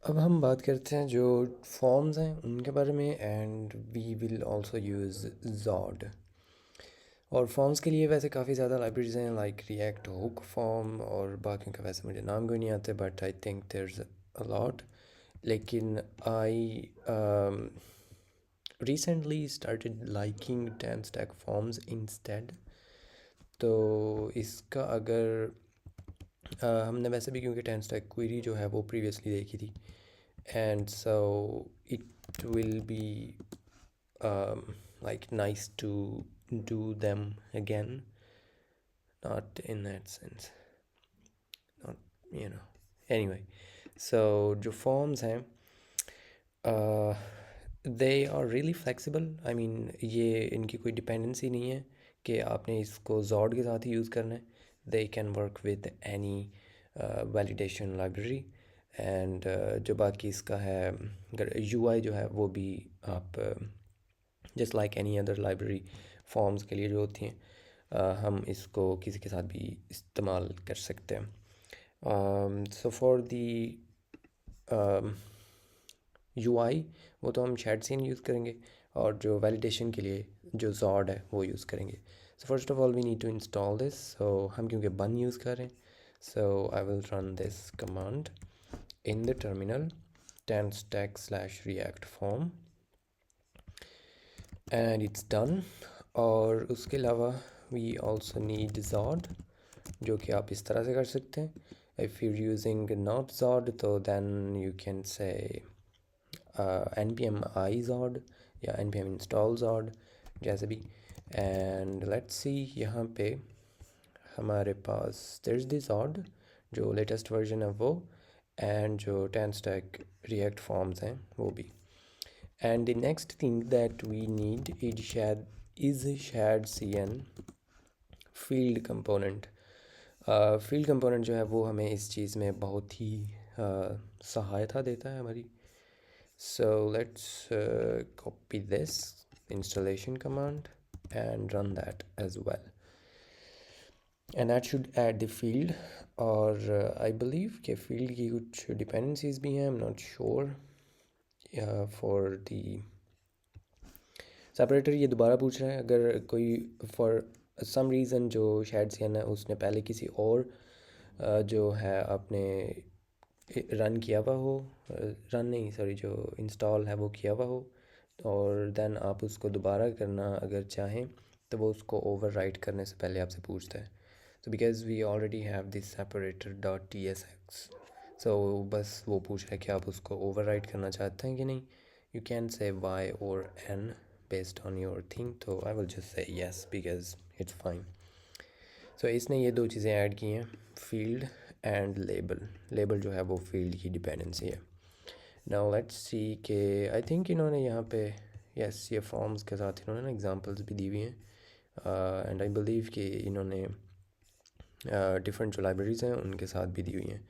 अब हम बात करते हैं जो फॉर्म्स हैं उनके बारे में and we will also use Zod. और फॉर्म्स के लिए वैसे काफ़ी ज़्यादा लाइब्रेरीज हैं लाइक रिएक्ट हुक फॉर्म और बाकियों का वैसे मुझे नाम कोई नहीं आते but I think there's a lot. लेकिन आई recently started liking Tanstack forms instead। तो इसका अगर हमने वैसे भी क्योंकि Tanstack क्वेरी जो है वो प्रीवियसली देखी थी and so it will be like nice to do them again, not in that sense, not you know anyway। so जो forms हैं they are really flexible. I mean ये इनकी कोई डिपेंडेंसी नहीं है कि आपने इसको जॉड के साथ ही यूज़ करना है। They can work with any validation library and जो बाकी इसका है अगर यूआई जो है वो भी आप just like any other library forms के लिए जो होती हैं हम इसको किसी के साथ भी इस्तेमाल कर सकते हैं। सो फॉर दी यूआई वो तो हम शैड सीन यूज़ करेंगे और जो वैलिडेशन के लिए जो जॉड है वो यूज़ करेंगे। So first of all we need to install this. So हम क्योंकि बन यूज़ कर रहे हैं so I will run this command in the terminal tanstack/react form and it's done. और उसके अलावा वी ऑल्सो नीड जॉड जो कि आप इस तरह से कर सकते हैं। If you using not Zod तो then you can say npm izod या npm install zod जैसे भी। एंड लेट्स सी यहाँ पे हमारे पास there's the zod जो लेटेस्ट वर्जन है वो एंड जो Tanstack react forms हैं वो भी। and the next thing that we need is shared cn field component। field component जो है वो हमें इस चीज़ में बहुत ही सहायता देता है हमारी। So let's copy this installation command and run that as well, and that should add the field। और I believe कि field की कुछ dependencies भी हैं, I'm not sure for the separator। ये दोबारा पूछ रहा है अगर कोई for some reason जो shared cn है उसने पहले किसी और जो है आपने रन किया हुआ हो, रन नहीं सॉरी जो इंस्टॉल है वो किया हुआ हो और देन आप उसको दोबारा करना अगर चाहें तो वो उसको ओवरराइट करने से पहले आपसे पूछता है। So because we already have this separator dot T S X, so बस वो पूछ रहा है कि आप उसको ओवरराइट करना चाहते हैं कि नहीं। यू कैन से वाई और N based on your thing, तो I will just say yes because it's fine. So इसने ये दो चीज़ें ऐड की हैं, फील्ड एंड लेबल। लेबल जो है वो फील्ड की डिपेंडेंसी है। नाउ लेट्स सी के आई थिंक इन्होंने यहाँ पे यस ये फॉर्म्स के साथ इन्होंने ना एग्जांपल्स भी दी हुई हैं एंड आई बिलीव कि इन्होंने डिफरेंट जो लाइब्रेरीज़ हैं उनके साथ भी दी हुई हैं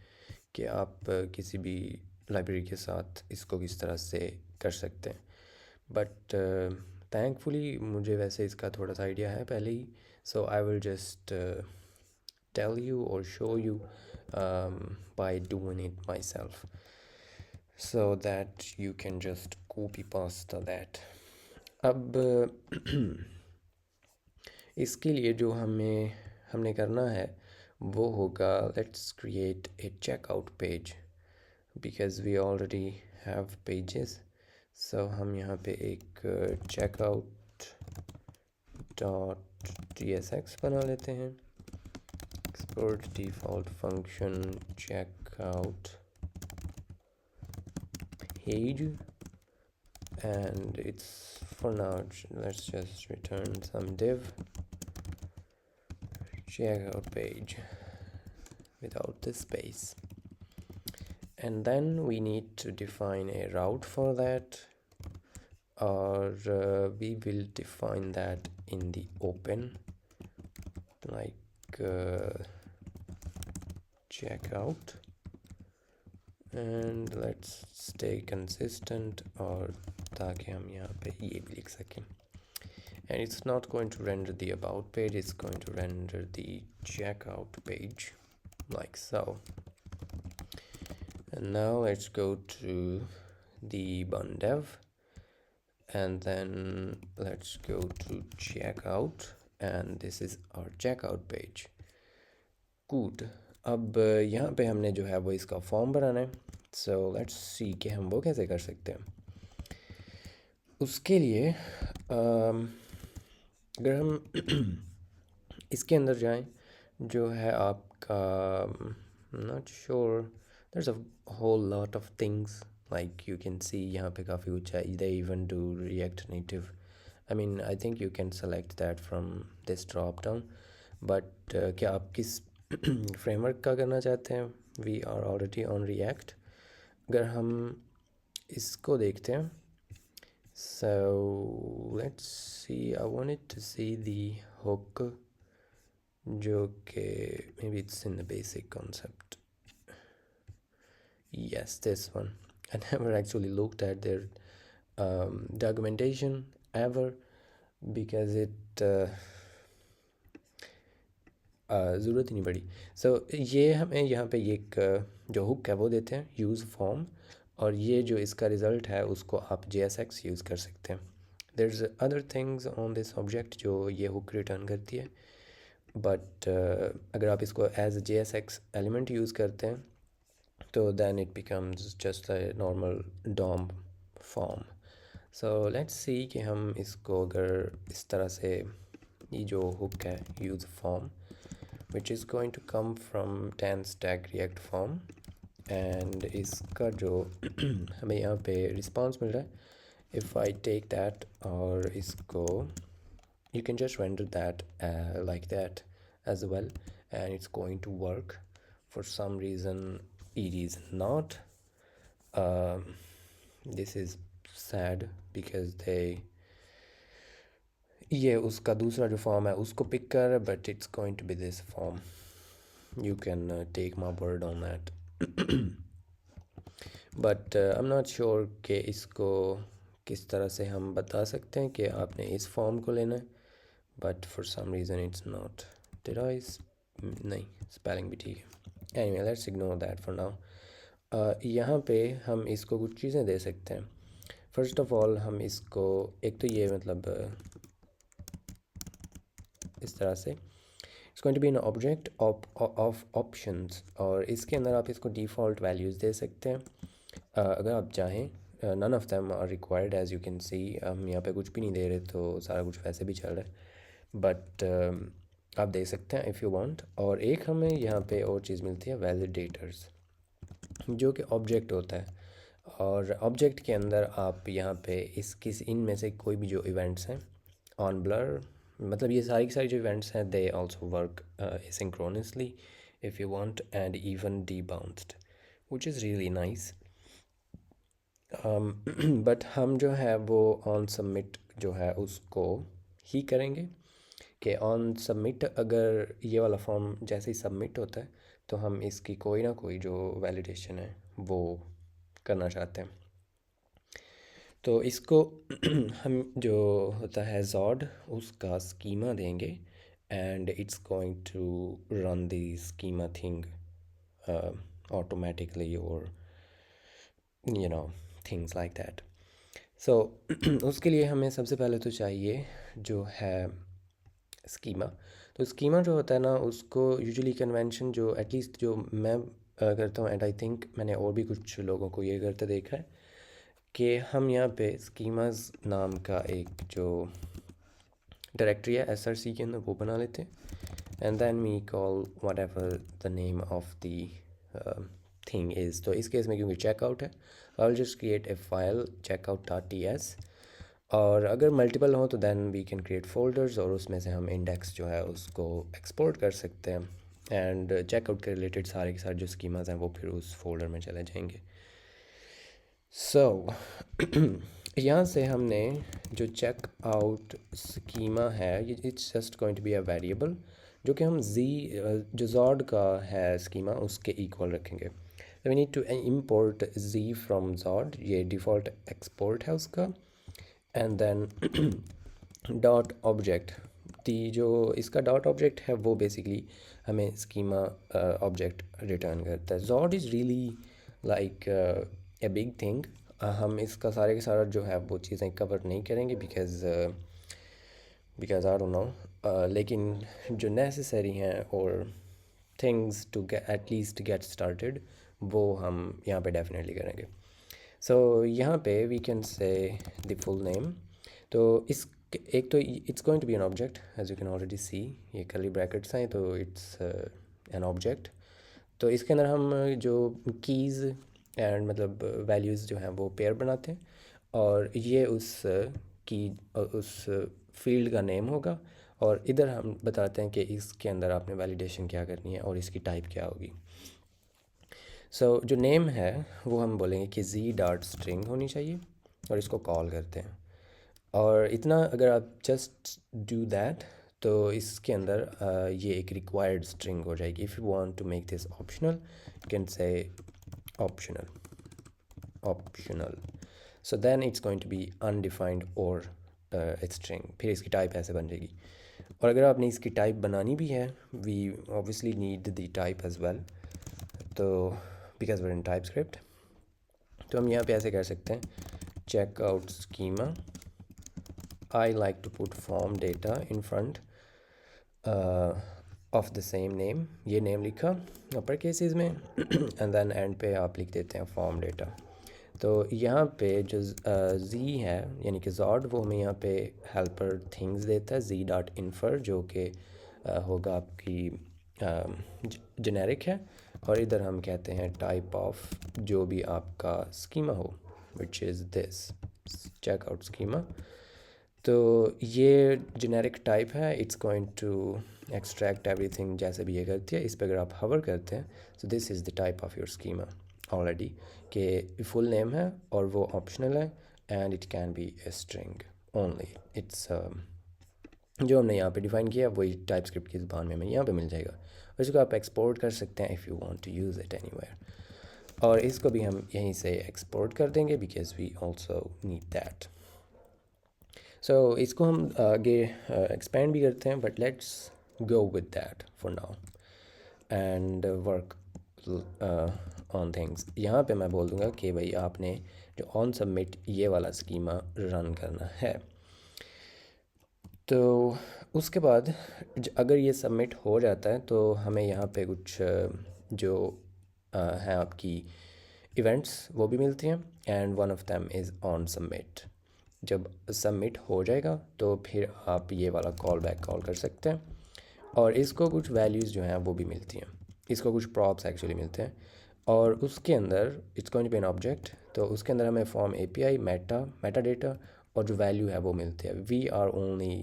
कि आप किसी भी लाइब्रेरी के साथ इसको किस तरह से कर सकते हैं। बट थैंकफुली मुझे वैसे इसका थोड़ा सा आइडिया है पहले ही, so I will just tell you or show you by doing it myself so that you can just copy paste that। अब इसके लिए जो हमने करना है वो होगा let's create a checkout page because we already have pages। so हम यहाँ पे एक checkout dot tsx बना लेते हैं। export default function checkout page and it's for now let's just return some div checkout page without the space, and then we need to define a route for that, or we will define that in the open like checkout, and let's stay consistent और ताकि हम यहाँ पे ये भी लिख सकें। and it's not going to render the about page, it's going to render the checkout page like so, And now let's go to the bun dev, and then let's go to checkout, and this is our checkout page. Good. अब यहाँ पे हमने जो है वो इसका form बनाना है. सो let's see कि हम वो कैसे कर सकते हैं. उसके लिए अगर हम इसके अंदर जाएं, जो है आपका not sure, there is a whole lot of things like you can see यहाँ पे काफ़ी कुछ है. They even do React Native. I mean I think you can select that from this drop down. But क्या आप किस framework का करना चाहते हैं? We are already on React. अगर हम इसको देखते हैं, so let's see, I wanted to see the hook, जो कि maybe it's in the basic concept. Yes, this one. I never actually looked at their documentation ever because it ज़रूरत ही नहीं पड़ी. सो ये हमें यहाँ पे एक जो हुक है वो देते हैं, यूज़ फॉर्म, और ये जो इसका रिज़ल्ट है उसको आप JSX यूज़ कर सकते हैं. There is other things on this object जो ये हुक रिटर्न करती है, बट अगर आप इसको एज JSX एलिमेंट यूज़ करते हैं तो then it becomes just a normal DOM form. So let's see कि हम इसको अगर इस तरह से, ये जो हुक है use form which is going to come from Tanstack React form, and इसका जो हमें यहाँ पे रिस्पॉन्स मिल रहा है, if I take that और इसको, you can just render that like that as well and it's going to work. For some reason it is not. This is sad because they, ये उसका दूसरा जो फॉर्म है उसको पिक कर, but it's going to be this form. You can take my word on that. But I am not sure कि इसको किस तरह से हम बता सकते हैं कि आपने इस फॉर्म को लेना है, but for some reason it's not. Did I, नहीं, स्पेलिंग भी ठीक है. Anyway let's ignore that for now. यहाँ पे हम इसको कुछ चीज़ें दे सकते हैं. फर्स्ट ऑफ ऑल हम इसको, एक तो ये मतलब इस तरह से, it's going to be an object of options, और इसके अंदर आप इसको डिफ़ॉल्ट वैल्यूज़ दे सकते हैं अगर आप चाहें. None of them are required as you can see. हम यहाँ पे कुछ भी नहीं दे रहे तो सारा कुछ वैसे भी चल रहा है, बट आप दे सकते हैं इफ़ यू वांट. और एक हमें यहाँ पे और चीज़ मिलती है, वैलिडेटर्स, जो कि ऑब्जेक्ट होता है, और ऑब्जेक्ट के अंदर आप यहाँ पे इनमें से कोई भी जो इवेंट्स हैं ऑन ब्लर, मतलब ये सारी की सारी जो इवेंट्स हैं, they also work asynchronously if you want, and even debounced, which is really nice. But हम जो है वो ऑन सबमिट जो है उसको ही करेंगे कि ऑन सबमिट, अगर ये वाला फॉर्म जैसे ही सबमिट होता है तो हम इसकी कोई ना कोई जो वैलिडेशन है वो करना चाहते हैं. तो इसको हम जो होता है जॉड, उसका स्कीमा देंगे, and it's going to run the schema thing automatically, और you know things like that. So उसके लिए हमें सबसे पहले तो चाहिए जो है स्कीमा. तो स्कीमा जो होता है ना, उसको यूजुअली कन्वेंशन जो एटलीस्ट जो मैं करता हूँ, एंड आई थिंक मैंने और भी कुछ लोगों को ये करते देखा है, कि हम यहाँ पे स्कीमाज नाम का एक जो डायरेक्टरी है SRC के अंदर वो बना लेते हैं, and then we call whatever the name of the thing is. तो इस केस में क्योंकि चेकआउट है, I will just create a file checkout.ts, और अगर मल्टीपल हो तो then we can create folders, और उसमें से हम इंडेक्स जो है उसको एक्सपोर्ट कर सकते हैं, एंड चेकआउट के रिलेटेड सारे के सारे जो स्कीमाज हैं वो फिर उस फोल्डर में चले जाएंगे. सो यहाँ से हमने जो चेक आउट स्कीमा है, it's just going to be a variable जो कि हम जो जॉड का है स्कीमा उसके इक्वल रखेंगे. We need to import z from Zod, ये डिफ़ॉल्ट एक्सपोर्ट है उसका, and then dot object, the जो इसका डॉट ऑब्जेक्ट है वो बेसिकली हमें स्कीमा ऑब्जेक्ट रिटर्न करता है. Jawed is really like a big thing. हम इसका सारे के सारा जो है वो चीज़ें कवर नहीं करेंगे बिकॉज आई डोंट नो, लेकिन जो नेसेसरी हैं और things to at least get started वो हम यहाँ पे डेफिनेटली करेंगे। सो यहाँ पे we can say the full name. तो इस एक तो it's going to be an object as you can already see, ये कर्ली ब्रैकेट्स हैं तो इट्स एन ऑब्जेक्ट। तो इसके अंदर हम जो कीज़ एंड मतलब वैल्यूज़ जो हैं वो पेयर बनाते हैं, और ये उस की उस फील्ड का नेम होगा, और इधर हम बताते हैं कि इसके अंदर आपने वैलिडेशन क्या करनी है और इसकी टाइप क्या होगी। सो जो नेम है वो हम बोलेंगे कि जी डॉट स्ट्रिंग होनी चाहिए, और इसको कॉल करते हैं। और इतना अगर आप जस्ट डू दैट तो इसके अंदर ये एक रिक्वायर्ड स्ट्रिंग हो जाएगी। If you want to make this optional you can say optional so then it's going to be undefined और स्ट्रिंग, फिर इसकी टाइप ऐसे बन जाएगी। और अगर आपने इसकी टाइप बनानी भी है, we obviously need the type as well, तो because we're in TypeScript, तो हम यहाँ पे ऐसे कर सकते हैं, check out schema, I like to put form data in front of the same name, ये नेम लिखा अपर केसेस में एंड देन एंड पे आप लिख देते हैं फॉर्म डेटा। तो यहाँ पे जो जी है यानी कि जॉड, वो हमें यहाँ पे हेल्पर थिंग्स देता है, जी डॉट इन्फर, जो कि होगा आपकी जेनेरिक है, और इधर हम कहते हैं टाइप ऑफ जो भी आपका स्कीमा हो, which is this check out schema. तो ये जेनेरिक टाइप है, it's going to extract everything जैसे भी ये करती है। इस पर अगर आप हवर करते हैं सो this is the type of your schema already, कि फुल नेम है और वो ऑप्शनल है and it can be a string only. It's जो हमने यहाँ पे डिफ़ाइन किया वही टाइप स्क्रिप्ट की ज़बान में हमें यहाँ पे मिल जाएगा, और इसको आप एक्सपोर्ट कर सकते हैं if you want to use it anywhere, और इसको भी हम यहीं से एक्सपोर्ट कर देंगे because we also need that. So इसको हम आगे एक्सपेंड भी करते हैं, but let's go with that for now and work on things. यहाँ पे मैं बोल दूँगा कि भाई आपने जो ऑन सबमिट ये वाला स्कीमा रन करना है। तो उसके बाद अगर ये सबमिट हो जाता है तो हमें यहाँ पे कुछ जो हैं आपकी इवेंट्स वो भी मिलती हैं, and one of them is on submit. जब सबमिट हो जाएगा तो फिर आप ये वाला कॉल बैक कॉल कर सकते हैं, और इसको कुछ वैल्यूज़ जो हैं वो भी मिलती हैं, इसको कुछ प्रॉप्स एक्चुअली मिलते हैं, और उसके अंदर it's going to be an object, तो उसके अंदर हमें फॉर्म एपीआई मेटा डेटा और जो वैल्यू है वो मिलती है। We are only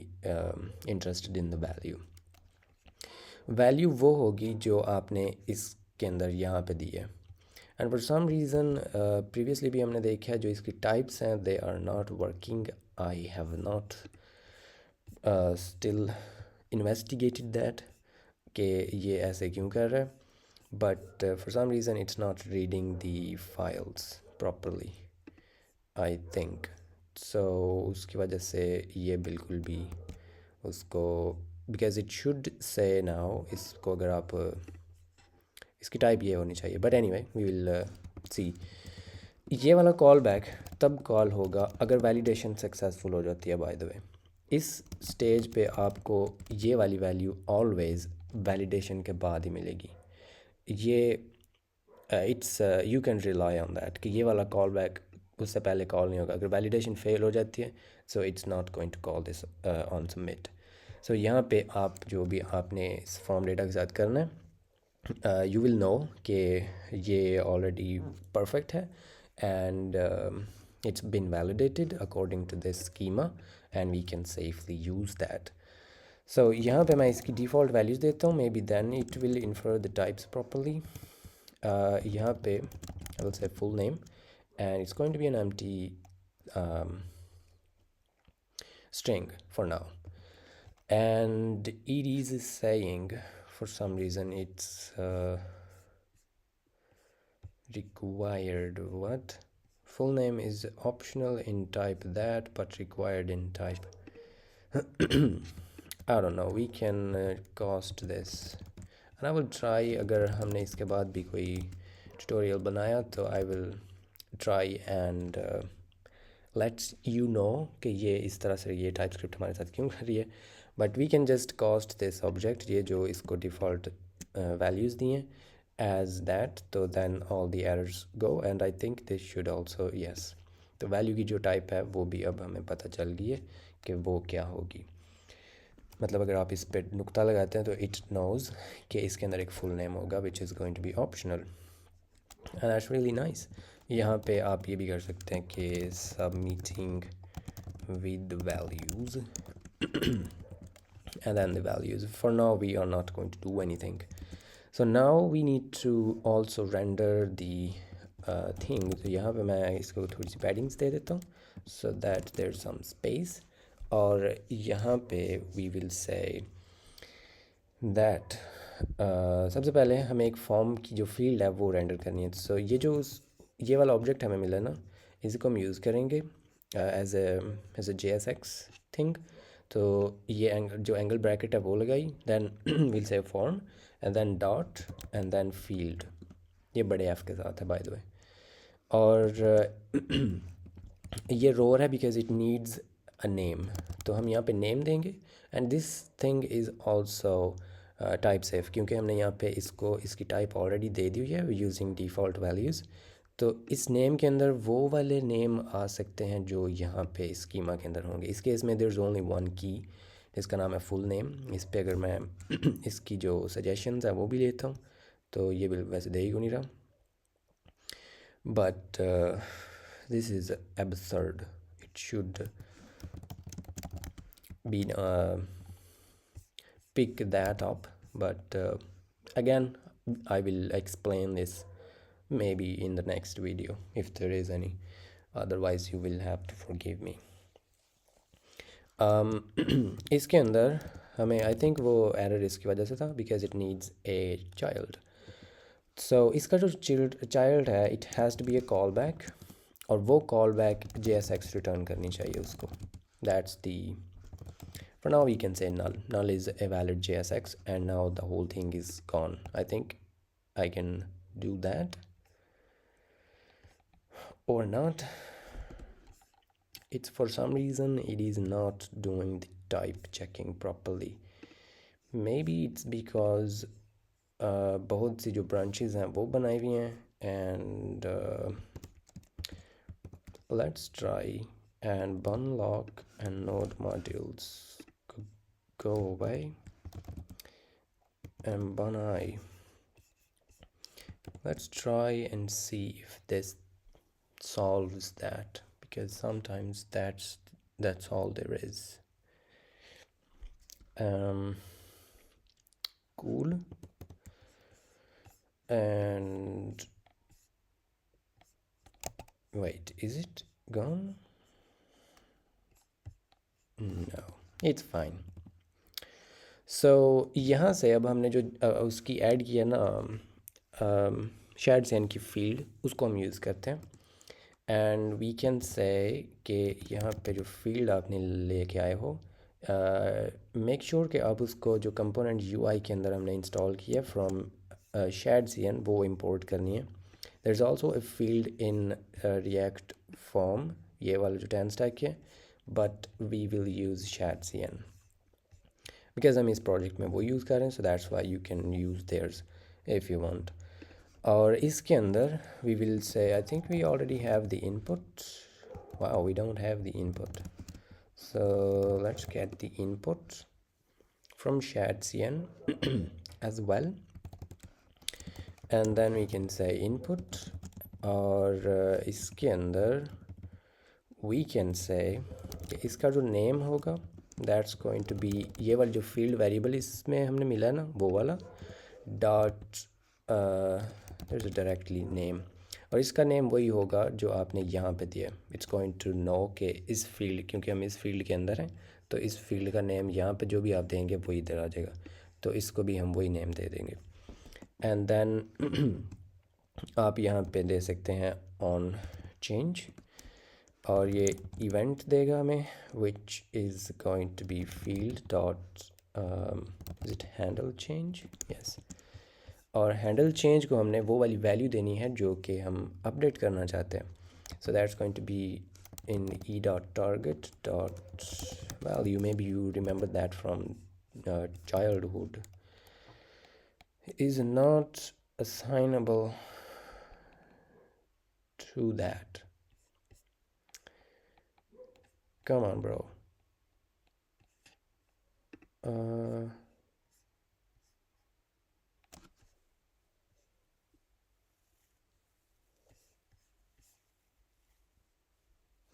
interested in the value. Value वो होगी जो आपने इसके अंदर यहाँ पे दी है, and for some reason previously भी हमने देखा है जो इसकी टाइप्स हैं they are not working. I have not still investigated that कि ये ऐसे क्यों कर रहा है, but for some reason it's not reading the files properly I think. So उसकी वजह से ये बिल्कुल भी उसको, because it should say now, इसको अगर आप इसकी टाइप ये होनी चाहिए, but any way we will see. ये वाला कॉल बैक तब कॉल होगा अगर वैलिडेशन सक्सेसफुल हो जाती है। बाय द वे इस स्टेज पे आपको ये वाली वैल्यू ऑलवेज़ वैलिडेशन के बाद ही मिलेगी। ये it's you can rely on that कि ये वाला कॉल बैक उससे पहले कॉल नहीं होगा। अगर वैलिडेशन फेल हो जाती है so it's not going to call this on submit. So यहाँ पे आप जो भी आपने इस फॉर्म डेटा के साथ करना है, you will know कि ये already perfect है and it's been validated according to this schema and we can safely use that. So यहाँ पे मैं इसकी default values देता हूँ, maybe then it will infer the types properly. यहाँ पे I will say full name and it's going to be an empty string for now, and it is saying for some reason it's required what full name is optional in type that but required in type I don't know, we can cost this and I will try अगर हमने इसके बाद भी कोई tutorial बनाया तो I will try and let's you know कि ये इस तरह से ये टाइपस्क्रिप्ट हमारे साथ क्यों कर रही है. But we can just cast this object, ये जो इसको डिफ़ॉल्ट वैल्यूज़ दिए एज दैट, तो then all the errors go and I think this should also yes. तो वैल्यू की जो टाइप है वो भी अब हमें पता चल गई है कि वो क्या होगी. मतलब अगर आप इस पर नुक्ता लगाते हैं तो इट नोज़ कि इसके अंदर एक फुल नेम होगा which is going to be optional and that's really nice. यहाँ पे आप ये भी कर सकते हैं कि submitting with values and then the values. For now we are not going to do anything. So now we need to also render the thing. तो यहाँ पे मैं इसको थोड़ी सी paddings दे देता हूँ so that there's some space. और यहाँ पे we will say that सबसे पहले हमें एक फॉर्म की जो फील्ड है वो रेंडर करनी है. सो ये वाला ऑब्जेक्ट हमें मिला ना, इसको हम यूज़ करेंगे एज ए JSX थिंग. तो ये जो एंगल ब्रैकेट है वो लगाई, then will say form and then dot and then field. ये बड़े एफ के साथ है बाय द वे. और ये रोर है because it needs a name, तो हम यहाँ पे नेम देंगे and this thing is also type safe क्योंकि हमने यहाँ पे इसकी टाइप ऑलरेडी दे दी हुई है यूजिंग डिफ़ॉल्ट वैल्यूज़. तो इस नेम के अंदर वो वाले नेम आ सकते हैं जो यहाँ पे स्कीमा के अंदर होंगे. इस केस में देयर इज़ ओनली वन की जिसका नाम है फुल नेम. इस पे अगर मैं इसकी जो सजेशंस है वो भी लेता हूँ तो ये बिल वैसे दे ही क्यों नहीं रहा. But this is absurd. It should be pick that up, but again I will explain this maybe in the next video if there is any, otherwise you will have to forgive me. इसके अंदर हमें I think वो error इसकी वजह से था because it needs a child. So इसका जो चाइल्ड है it has to be a call back और वो कॉल बैक JSX रिटर्न करनी चाहिए उसको. That's the. For now we can say null. Null is a valid JSX and now the whole thing is gone. I think I can do that or not. It's for some reason it is not doing the type checking properly. Maybe it's because बहुत सी जो branches हैं वो बनाई हुई हैं and let's try and bunlock and node modules go away and bunI. Let's try and see if this solves that because sometimes that's all there is. Cool. And wait, is it gone? No, it's fine. सो यहाँ से अब हमने जो उसकी add किया ना shade Sen की field उसको हम यूज़ करते हैं एंड वी कैन से कि यहाँ पे जो फील्ड आपने लेके आए हो मेक श्योर कि आप उसको जो कंपोनेंट UI के अंदर हमने इंस्टॉल किया फ्रॉम शेड CN वो इंपोर्ट करनी है. There is also a field in React form, ये वाला जो Tanstack है, but we will use shad CN because हम इस प्रोजेक्ट में वो यूज़ कर रहे हैं. So that's why you can use theirs if you want. और इसके अंदर we will say I think we already have the input. Wow, we don't have the input. So let's get the input from shared CN as well and then we can say input. और इसके अंदर we can say कि इसका जो name होगा that's going to B ये वाली जो फील्ड वेरिएबल इसमें हमने मिला ना वो वाला dot there is directly name और इसका नेम वही होगा जो आपने यहाँ पे दिया. इट्स गोइंग टू नो कि इस फील्ड, क्योंकि हम इस फील्ड के अंदर हैं तो इस फील्ड का नेम यहाँ पे जो भी आप देंगे वही इधर आ जाएगा. तो इसको भी हम वही नेम दे देंगे एंड देन आप यहाँ पे दे सकते हैं ऑन चेंज और ये इवेंट देगा हमें which is going to be field dot is it handle change, yes. और हैंडल चेंज को हमने वो वाली वैल्यू देनी है जो कि हम अपडेट करना चाहते हैं. So that's going to be in e.target dot value. Maybe you remember that from childhood. Is not assignable to that. Come on, bro.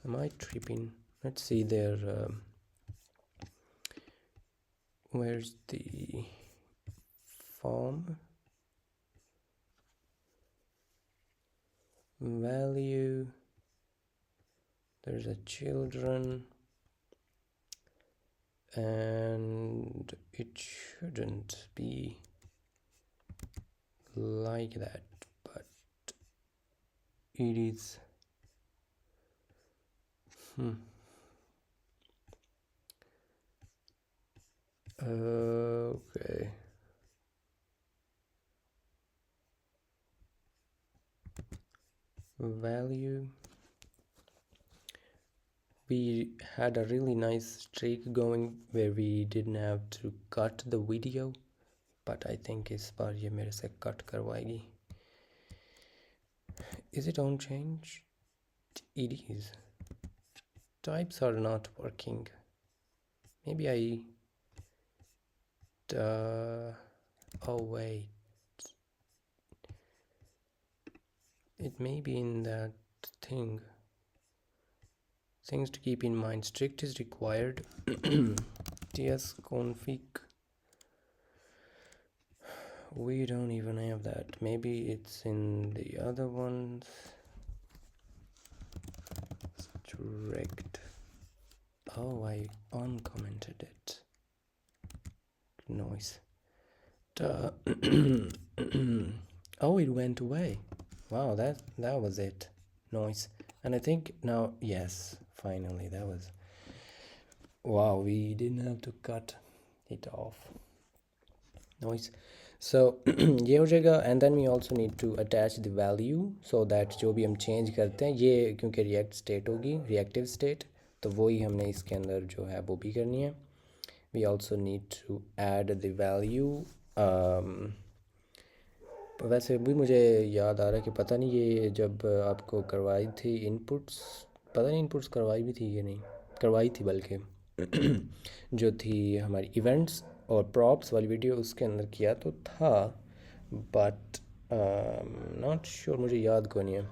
Am I tripping? Let's see there. Where's the form value? There's a children, and it shouldn't be like that, but it is. Okay. Value. We had a really nice streak going where we didn't have to cut the video, but I think इस बार ये मेरे से cut करवाएगी. Is it on change? It is. Types are not working. Maybe I oh wait, it may be in that thing. Things to keep in mind: strict is required. ts config, we don't even have that. Maybe it's in the other ones. Strict. Oh, I uncommented it. Noise. Oh, it went away. Wow, that was it. Noise. And I think now, yes, finally, that was. Wow, we didn't have to cut it off. Noise. So ये हो जाएगा. And then we also need to attach the value so that जो भी हम change करते हैं, ये क्योंकि react state होगी, reactive state, तो वही हमने इसके अंदर जो है वो भी करनी है. We also need to add the value. वैसे भी मुझे याद आ रहा है कि पता नहीं ये जब आपको करवाई थी इनपुट्स, पता नहीं इनपुट्स करवाई भी थी या नहीं करवाई थी, बल्कि जो थी हमारी इवेंट्स और प्रॉप्स वाली वीडियो उसके अंदर किया तो था, बट नॉट श्योर, मुझे याद को नहीं है.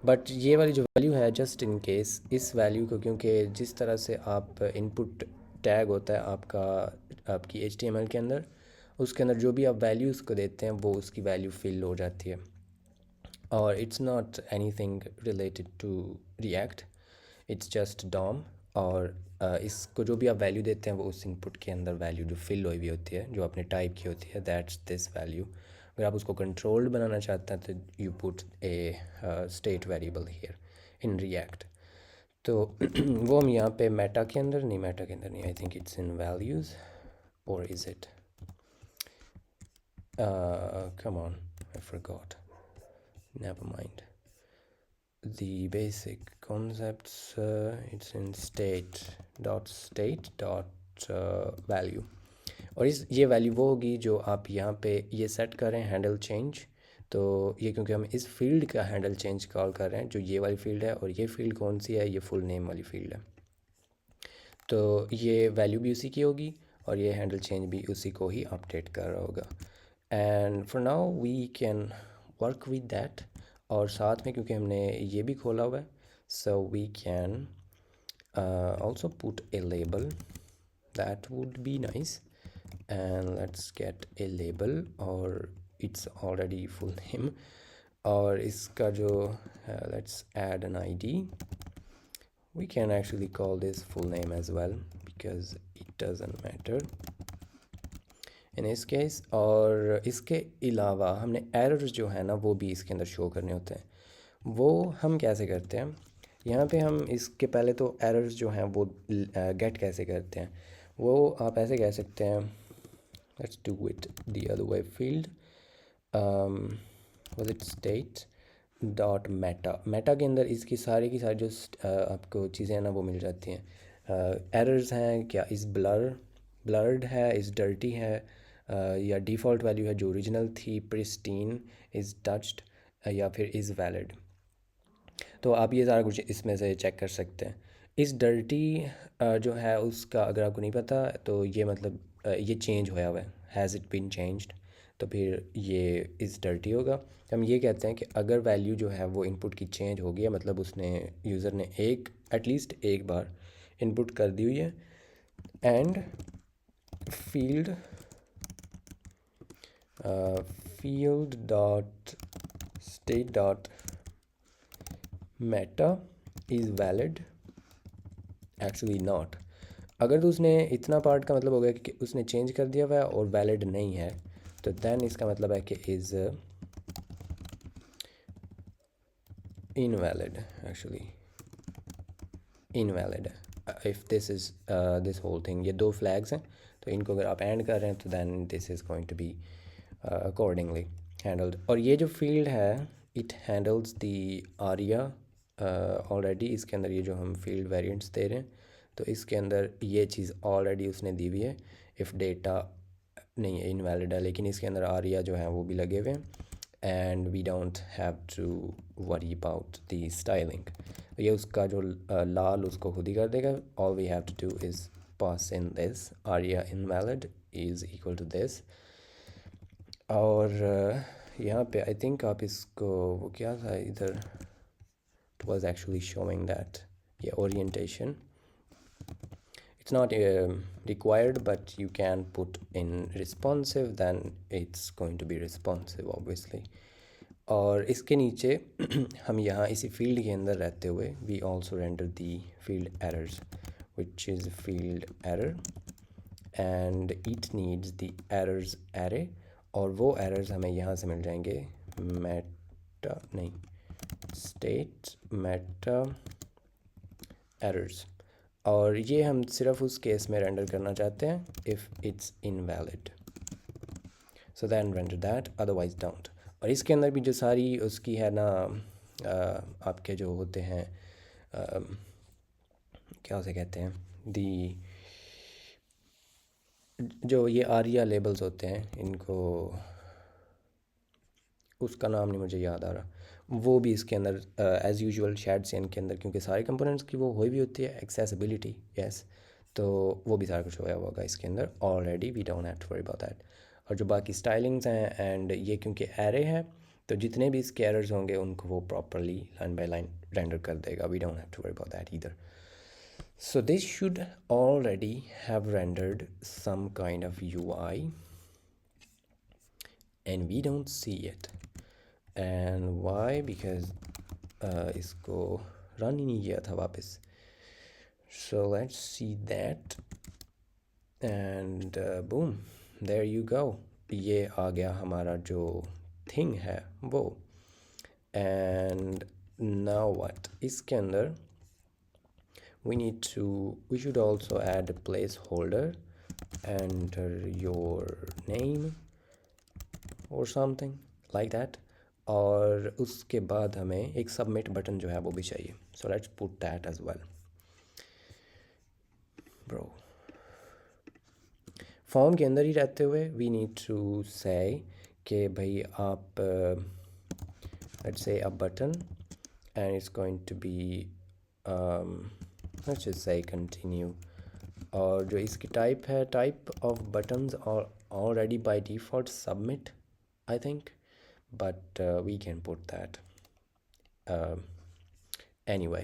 बट ये वाली जो वैल्यू है, जस्ट इन केस इस वैल्यू को, क्योंकि जिस तरह से आप इनपुट टैग होता है आपका आपकी HTML के अंदर, उसके अंदर जो भी आप वैल्यूज़ को देते हैं वो उसकी वैल्यू फिल हो जाती है. और it's not anything related to React, it's just DOM. और इसको जो भी आप वैल्यू देते हैं वो उस इनपुट के अंदर वैल्यू जो फिल हुई हुई होती है, जो आपने टाइप की होती है, दैट्स दिस वैल्यू. अगर आप उसको कंट्रोल्ड बनाना चाहते हैं तो you put a state variable here in React. तो वो हम यहाँ पे मेटा के अंदर नहीं, I think it's in values, और is it, come on, I forgot, never mind. The basic concepts, it's in state dot value. और ये वैल्यू वो होगी जो आप यहाँ पे ये सेट करें हैंडल चेंज. तो ये क्योंकि हम इस फील्ड का हैंडल चेंज कॉल कर रहे हैं, जो ये वाली फील्ड है, और ये फील्ड कौन सी है, ये फुल नेम वाली फील्ड है. तो ये वैल्यू भी उसी की होगी और ये हैंडल चेंज भी उसी को ही अपडेट कर रहा होगा. And for now we can work with that. और साथ में क्योंकि हमने ये भी खोला हुआ है, so we can also put a label. That would be nice. And let's get a label, or it's already full name. और इसका जो let's add an ID. We can actually call this full name as well because it doesn't matter in this case. और इसके अलावा हमने errors जो है ना वो भी इसके अंदर शो करने होते हैं. वो हम कैसे करते हैं, यहाँ पे हम इसके पहले तो एरर्स जो हैं वो गेट कैसे करते हैं, वो आप ऐसे कह सकते हैं, let's do it the other way field. Was it state dot Meta के अंदर इसकी सारी की सारी जो आपको चीज़ें हैं ना वो मिल जाती हैं। एरर्स हैं क्या, इस ब्लर्ड है, इस डर्टी है, या डिफ़ॉल्ट वैल्यू है जो ओरिजिनल थी, प्रिस्टीन, इज़ टच्ड, या फिर इज़ वैलिड। तो आप ये सारा कुछ इसमें से चेक कर सकते हैं। इस डर्टी जो है उसका अगर आपको नहीं पता तो ये मतलब ये चेंज होया हुआ है, हैज़ इट बीन चेंज्ड, तो फिर ये इस डर्टी होगा। हम ये कहते हैं कि अगर वैल्यू जो है वो इनपुट की चेंज हो गई है, मतलब उसने यूज़र ने एटलीस्ट एक बार इनपुट कर दी हुई है, and field field dot state dot Meta is valid, actually not. अगर तो उसने इतना पार्ट का मतलब हो गया कि उसने चेंज कर दिया हुआ है और वैलिड नहीं है, तो देन इसका मतलब है कि इज़ इनवैलिड, एक्चुअली इनवैलिड है। If this is this whole thing, ये दो फ्लैग्स हैं, तो इनको अगर आप एंड कर रहे हैं तो then this is going to be accordingly handled. और ये जो फील्ड है इट हैंडल्स दी आरिया ऑलरेडी। इसके अंदर ये जो हम फील्ड वेरिएंट्स दे रहे हैं तो इसके अंदर ये चीज़ ऑलरेडी उसने दी हुई है। इफ़ डेटा नहीं है, इनवैलिड है, लेकिन इसके अंदर आरिया जो है वो भी लगे हुए हैं, and we don't have to worry about the styling. ये उसका जो लाल उसको खुद ही कर देगा। All we have to do is pass in this aria invalid is equal to this. और यहाँ पे आई थिंक आप इसको वो क्या था इधर, it was actually showing that ये orientation it's not required, but you can put in responsive, then it's going to be responsive obviously. और इसके नीचे हम यहाँ इसी फील्ड के अंदर रहते हुए we also render the field errors, which is field error, and it needs the errors array, और वो errors हमें यहाँ से मिल जाएंगे meta नहीं state meta errors। और ये हम सिर्फ उस केस में रेंडर करना चाहते हैं if it's invalid, so then render that, otherwise don't. और इसके अंदर भी जो सारी उसकी है ना आपके जो होते हैं क्या उसे कहते हैं, दी जो ये आरिया लेबल्स होते हैं, इनको उसका नाम नहीं मुझे याद आ रहा, वो भी इसके अंदर एज़ यूजुअल शेड सीन के अंदर, क्योंकि सारे कंपोनेंट्स की वो हुई भी होती है एक्सेसिबिलिटी, यस, तो वो भी सारा कुछ होया होगा इसके अंदर already, we don't have to worry about that. और जो बाकी स्टाइलिंग्स हैं, एंड ये क्योंकि एरे है तो जितने भी इसके एरर्स होंगे उनको वो properly line by line render कर देगा, we don't have to worry about that either. So this should already have rendered some kind of UI and we don't see it. And why? Because इसको run ही नहीं किया था वापस। So let's see that, and boom, there you go, ये आ गया हमारा जो thing है वो। And now what, इसके अंदर we should also add a placeholder, enter your name or something like that, और उसके बाद हमें एक सबमिट बटन जो है वो भी चाहिए। So let's put that as well bro. Form के अंदर ही रहते हुए वी नीड टू से कि भाई आप let's say a button and it's going to be let's just say continue, और जो इसकी टाइप है, टाइप ऑफ बटन्स और already by default submit I think, but we can put that anyway।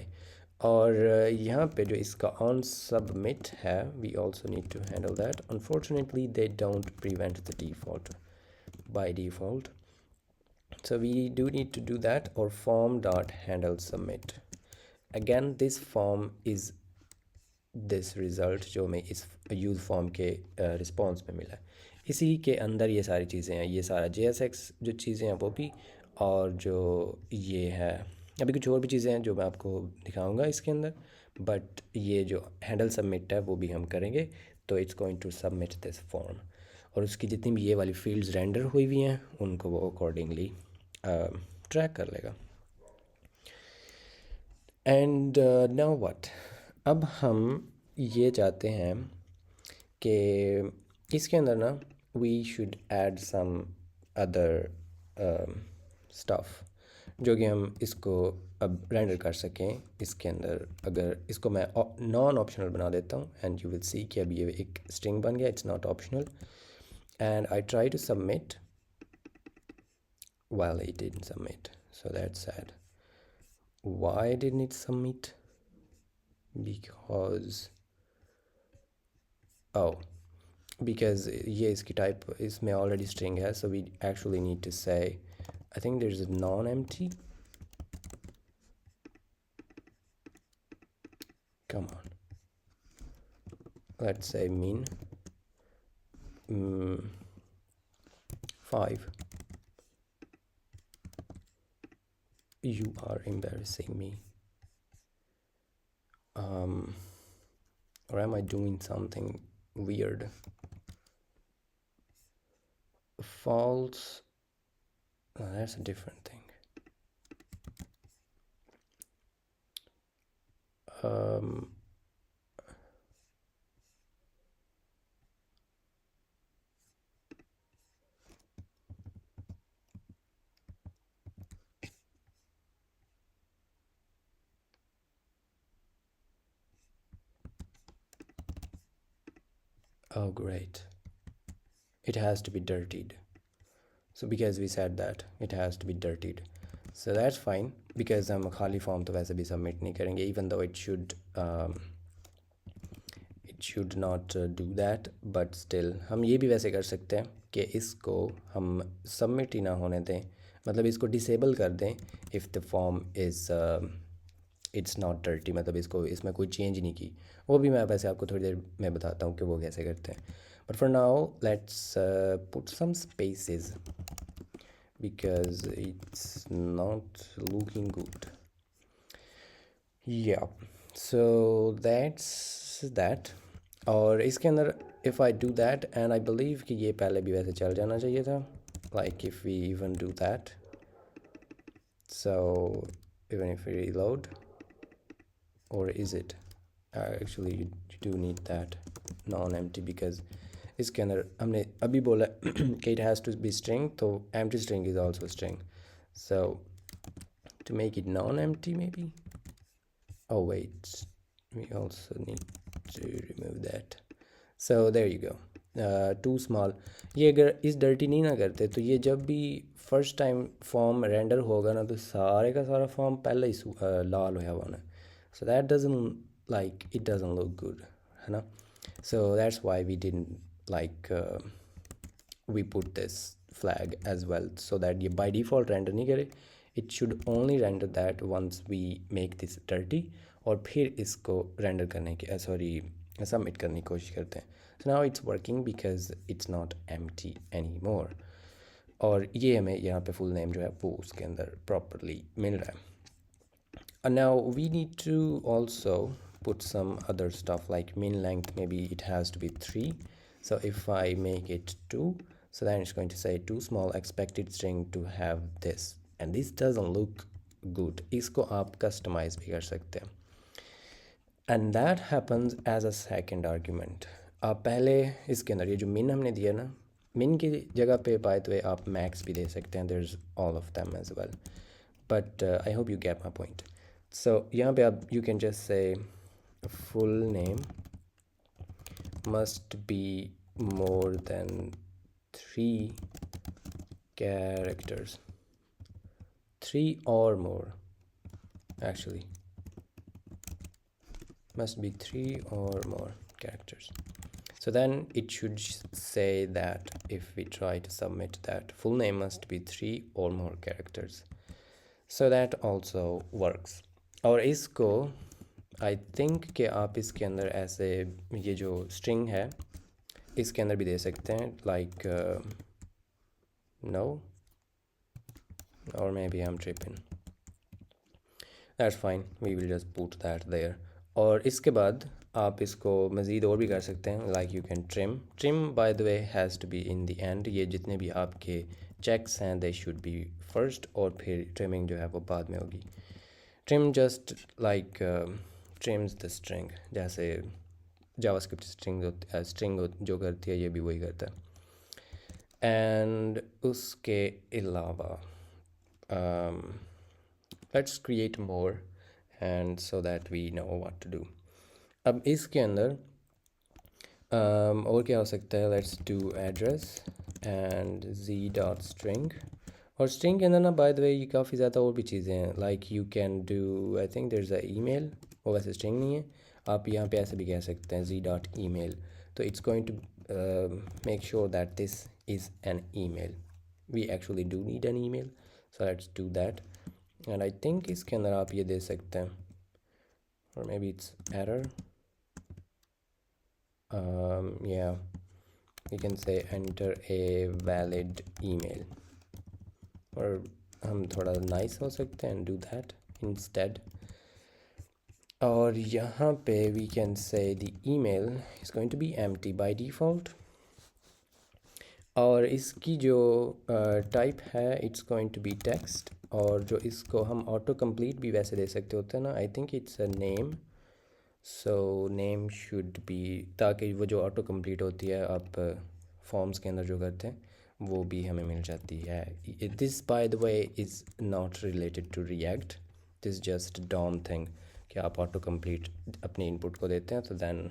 और यहाँ पे जो इसका on submit है, we also need to handle that, unfortunately they don't prevent the default by default, so we do need to do that, or form dot handle submit। again this form is this result जो हमें इस use form के response में मिला है, इसी के अंदर ये सारी चीज़ें हैं, ये सारा JSX जो चीज़ें हैं वो भी, और जो ये है अभी कुछ और भी चीज़ें हैं जो मैं आपको दिखाऊंगा इसके अंदर, बट ये जो हैंडल सबमिट है वो भी हम करेंगे, तो it's going to submit this form. और उसकी जितनी भी ये वाली फील्ड्स रेंडर हुई हुई हैं उनको वो अकॉर्डिंगली ट्रैक कर लेगा। एंड नाउ व्हाट, अब हम ये चाहते हैं कि इसके अंदर ना we should add some other stuff जो कि हम इसको अब रेंडर कर सकें इसके अंदर। अगर इसको मैं नॉन ऑप्शनल बना देता हूँ एंड यू विल सी कि अब ये एक स्ट्रिंग बन गया, it's not optional, and I try to submit while it didn't submit, so that's sad. Why didn't it submit? Because oh, because ये इसकी टाइप इसमें ऑलरेडी स्ट्रिंग है, so we actually need to say, I think there's a non-empty, come on, let's say min 5. You are embarrassing me. Or am I doing something weird? False, that's a different thing. Oh great, it has to be dirtied. So because we said that it has to be dirtied, so that's fine, because हम खाली form तो वैसे भी submit नहीं करेंगे, even though it should not do that, but still हम ये भी वैसे कर सकते हैं कि इसको हम सबमिट ही ना होने दें, मतलब इसको डिसेबल कर दें if the form is it's not dirty, मतलब इसको इसमें कोई चेंज नहीं की। वो भी मैं वैसे आपको थोड़ी देर में बताता हूँ कि वो कैसे करते हैं, but for now let's put some spaces because it's not looking good. Yeah, so that's that. और इसके अंदर if I do that, and I believe कि ये पहले भी वैसे चल जाना चाहिए था, like if we even do that, so even if we reload, or is it actually you do need that non-empty, because इसके अंदर हमने अभी बोला कि it has to be string, तो empty string is also string, so to make it non-empty maybe, oh wait, we also need to remove that, so there you go. Too small, ये अगर इस डर्टी नहीं ना करते तो ये जब भी फर्स्ट टाइम फॉर्म रेंडर होगा ना तो सारे का सारा फॉर्म पहले ही लाल होया हुआ ना, so that doesn't, like it doesn't look good, है ना, so that's why we didn't like we put this flag as well, so that ये by default render नहीं करे, it should only render that once we make this dirty, और फिर इसको render करने की submit करने की कोशिश करते हैं। So now it's working because it's not empty anymore, और ये हमें यहाँ पे full name जो है वो उसके अंदर properly मिल रहा है। And now we need to also put some other stuff like min length, maybe it has to be 3, so if I make it 2, so then it's going to say too small expected string to have this, and this doesn't look good, इसको आप customize भी कर सकते हैं, and that happens as a second argument। आप पहले इसके अंदर ये जो min हमने दिया ना, min की जगह पे by the way आप max भी दे सकते हैं, there's all of them as well, but I hope you get my point। so यहाँ पे आप you can just say full name must be more than 3 characters, 3 or more, actually must be 3 or more characters, so then it should say that if we try to submit that full name must be 3 or more characters, so that also works। और इसको I think कि आप इसके अंदर ऐसे ये जो string है इसके अंदर भी दे सकते हैं, like no, or maybe I'm tripping, that's fine, we will just put that there। और इसके बाद आप इसको मज़ीद और भी कर सकते हैं, like you can trim by the way has to be in the end. ये जितने भी आपके चेक्स हैं दे शुड बी फर्स्ट, और फिर ट्रिमिंग जो है वो बाद में होगी। Trim just like TRIMS the string, जैसे जावास्क्रिप्ट स्ट्रिंग जो करती है ये भी वही करता है। एंड उसके अलावा let's create more and so that we know what to do. अब इसके अंदर और क्या हो सकता है, let's do address and Z dot string. और स्ट्रिंग के अंदर ना बाय द वे ये काफ़ी ज़्यादा और भी चीज़ें हैं, like you can do, I think there is a email, वो वैसे स्ट्रिंग नहीं है, आप यहाँ पे ऐसे भी कह सकते हैं जी डॉट ईमेल। तो it's going to make sure that this is an email, we actually do need an email, so let's do that. And I think इसके अंदर आप ये दे सकते हैं, और maybe it's error, yeah, you can say enter a valid email, और हम थोड़ा नाइस हो सकते हैं, डू दैट इंस्टेड। और यहाँ पे we can say the email is going to be empty by default, और इसकी जो टाइप है it's going to be text, और जो इसको हम ऑटो कंप्लीट भी वैसे दे सकते होते हैं ना, आई think it's a name, so name should be, ताकि वो जो ऑटो कंप्लीट होती है आप फॉर्म्स के अंदर जो करते हैं वो भी हमें मिल जाती है। This by the way is not related to React, this just DOM thing कि आप ऑटो कंप्लीट अपने इनपुट को देते हैं तो then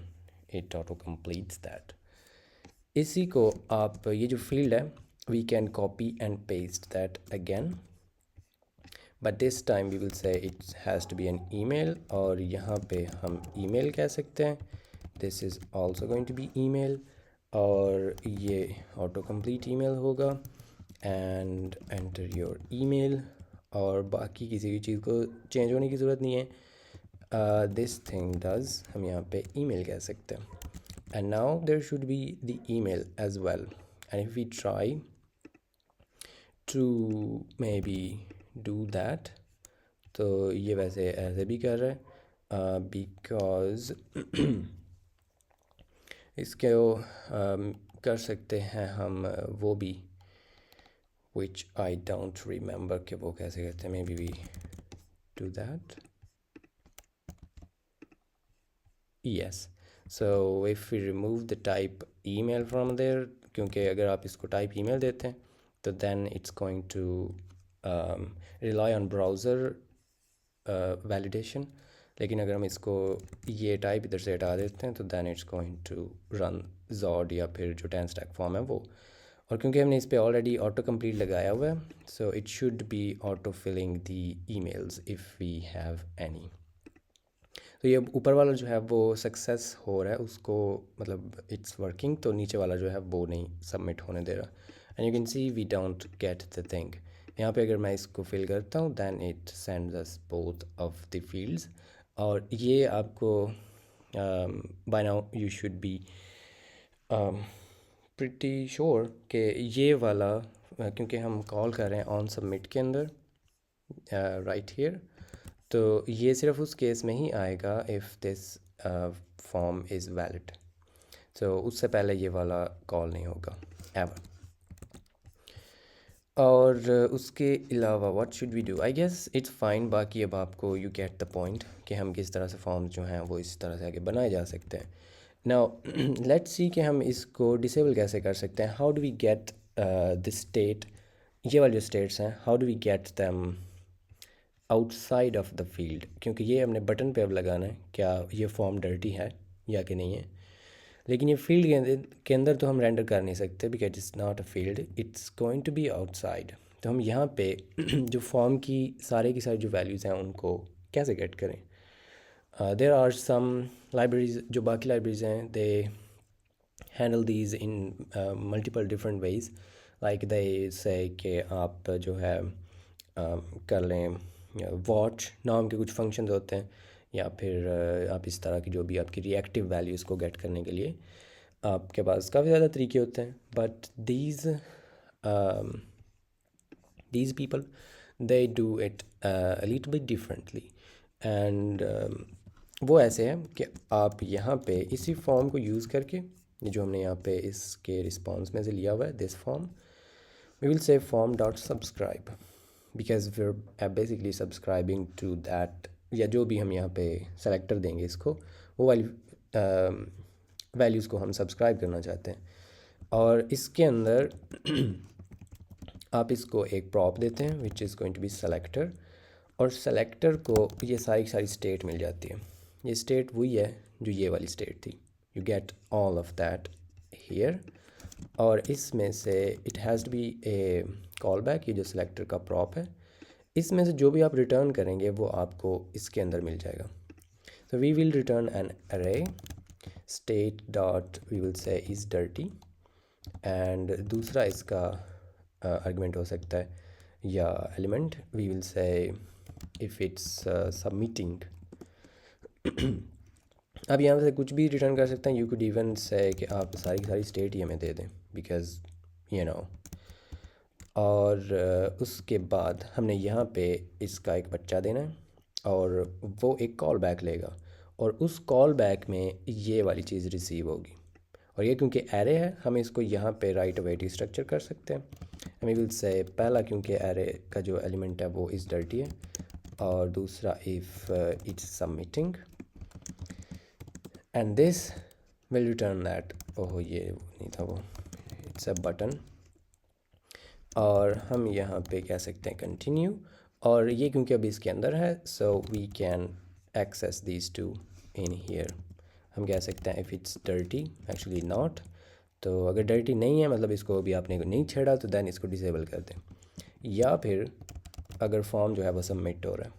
it auto completes that. इसी को आप ये जो फील्ड है we can copy and paste that again, but this time we will say it has to be an email, और यहाँ पे हम ईमेल कह सकते हैं, this is also going to be email, और ये ऑटो कंप्लीट ईमेल होगा एंड एंटर योर ईमेल, और बाकी किसी भी चीज़ को चेंज होने की ज़रूरत नहीं है, दिस थिंग डज, हम यहाँ पे ईमेल कह सकते हैं। And now there should be the email as well, and if we try to maybe do that, तो ये वैसे ऐसे भी कर रहा है because इसको कर सकते हैं हम वो भी, which I don't remember कि वो कैसे करते हैं, maybe we do that, yes, so if we remove the type email from there, क्योंकि अगर आप इसको टाइप ईमेल देते हैं तो then it's going to rely on browser validation, लेकिन अगर हम इसको ये टाइप इधर से हटा देते हैं तो then it's going to run zod या फिर जो Tanstack फॉर्म है वो, और क्योंकि हमने इस पर ऑलरेडी ऑटो कंप्लीट लगाया हुआ है so it should be auto filling the emails if we have any। तो ये ऊपर वाला जो है वो सक्सेस हो रहा है उसको, मतलब इट्स वर्किंग, तो नीचे वाला जो है वो नहीं सबमिट होने दे रहा, and you can see we don't get the thing. यहाँ पे अगर मैं इसको फिल करता हूँ then it sends us both of the fields, और ये आपको by now you should be pretty sure कि ये वाला क्योंकि हम कॉल कर रहे हैं ऑन सबमिट के अंदर राइट हियर, तो ये सिर्फ उस केस में ही आएगा if this form is valid, तो उससे पहले ये वाला कॉल नहीं होगा एवर। और उसके अलावा what should we do, I guess it's fine, बाकी अब आपको यू गेट द पॉइंट कि हम किस तरह से फॉर्म्स जो हैं वो इस तरह से आगे बनाए जा सकते हैं। नाउ लेट्स सी कि हम इसको डिसेबल कैसे कर सकते हैं, how do we get the state, ये वाले जो स्टेट्स हैं how do we get them outside of the field, क्योंकि ये हमने बटन पे अब लगाना है क्या ये फॉर्म डर्टी है या कि नहीं है, लेकिन ये फील्ड के अंदर तो हम रेंडर कर नहीं सकते because it's not a field, it's going to be outside. तो हम यहाँ पे जो फॉर्म की सारी जो वैल्यूज़ हैं उनको कैसे गेट करें, देर आर सम लाइब्रेरीज, जो बाकी लाइब्रेरीज हैं they handle these in multiple different ways, like they से कि आप जो है कर लें वॉच नाम के कुछ फंक्शंस होते हैं, या फिर आप इस तरह की जो भी आपकी रिएक्टिव वैल्यूज़ को गेट करने के लिए आपके पास काफ़ी ज़्यादा तरीके होते हैं, but these people they do it a little bit differently, and वो ऐसे है कि आप यहाँ पे इसी फॉर्म को यूज़ करके, ये जो हमने यहाँ पे इसके रिस्पॉन्स में से लिया हुआ है, this form, we will say form dot subscribe, because we are basically subscribing to that, या जो भी हम यहाँ पे सेलेक्टर देंगे इसको, वो वाली वैल्यूज़ को हम सब्सक्राइब करना चाहते हैं। और इसके अंदर आप इसको एक प्रॉप देते हैं which is going to be selector, और सेलेक्टर को ये सारी सारी स्टेट मिल जाती है। ये स्टेट वही है जो ये वाली स्टेट थी, you get all of that here. और इसमें से it has to be a call back, ये जो सेलेक्टर का प्रॉप है, इसमें से जो भी आप रिटर्न करेंगे वो आपको इसके अंदर मिल जाएगा। So we will return an array state dot we will say is dirty, and दूसरा इसका आर्गुमेंट हो सकता है या element, we will say if it's submitting। अब यहाँ से कुछ भी रिटर्न कर सकते हैं, you could even say कि आप सारी की सारी स्टेट ही हमें दे दें, because you know। और उसके बाद हमने यहाँ पे इसका एक बच्चा देना है, और वो एक कॉल बैक लेगा, और उस कॉल बैक में ये वाली चीज़ रिसीव होगी। और ये क्योंकि एरे है, हम इसको यहाँ पे राइट वेट स्ट्रक्चर कर सकते हैं। हम विल से पहला, क्योंकि एरे का जो एलिमेंट है वो इज़ डर्टी है, और दूसरा if it's submitting, and this will return that, oh ये नहीं था वो, इट्स अ बटन। और हम यहाँ पे कह सकते हैं कंटिन्यू, और ये क्योंकि अभी इसके अंदर है, so we can access these two in here. हम कह सकते हैं if it's dirty, actually not, तो अगर डर्टी नहीं है मतलब इसको अभी आपने नहीं छेड़ा, तो देन इसको डिसेबल कर दें। या फिर अगर फॉर्म जो है वो सबमिट हो रहा है,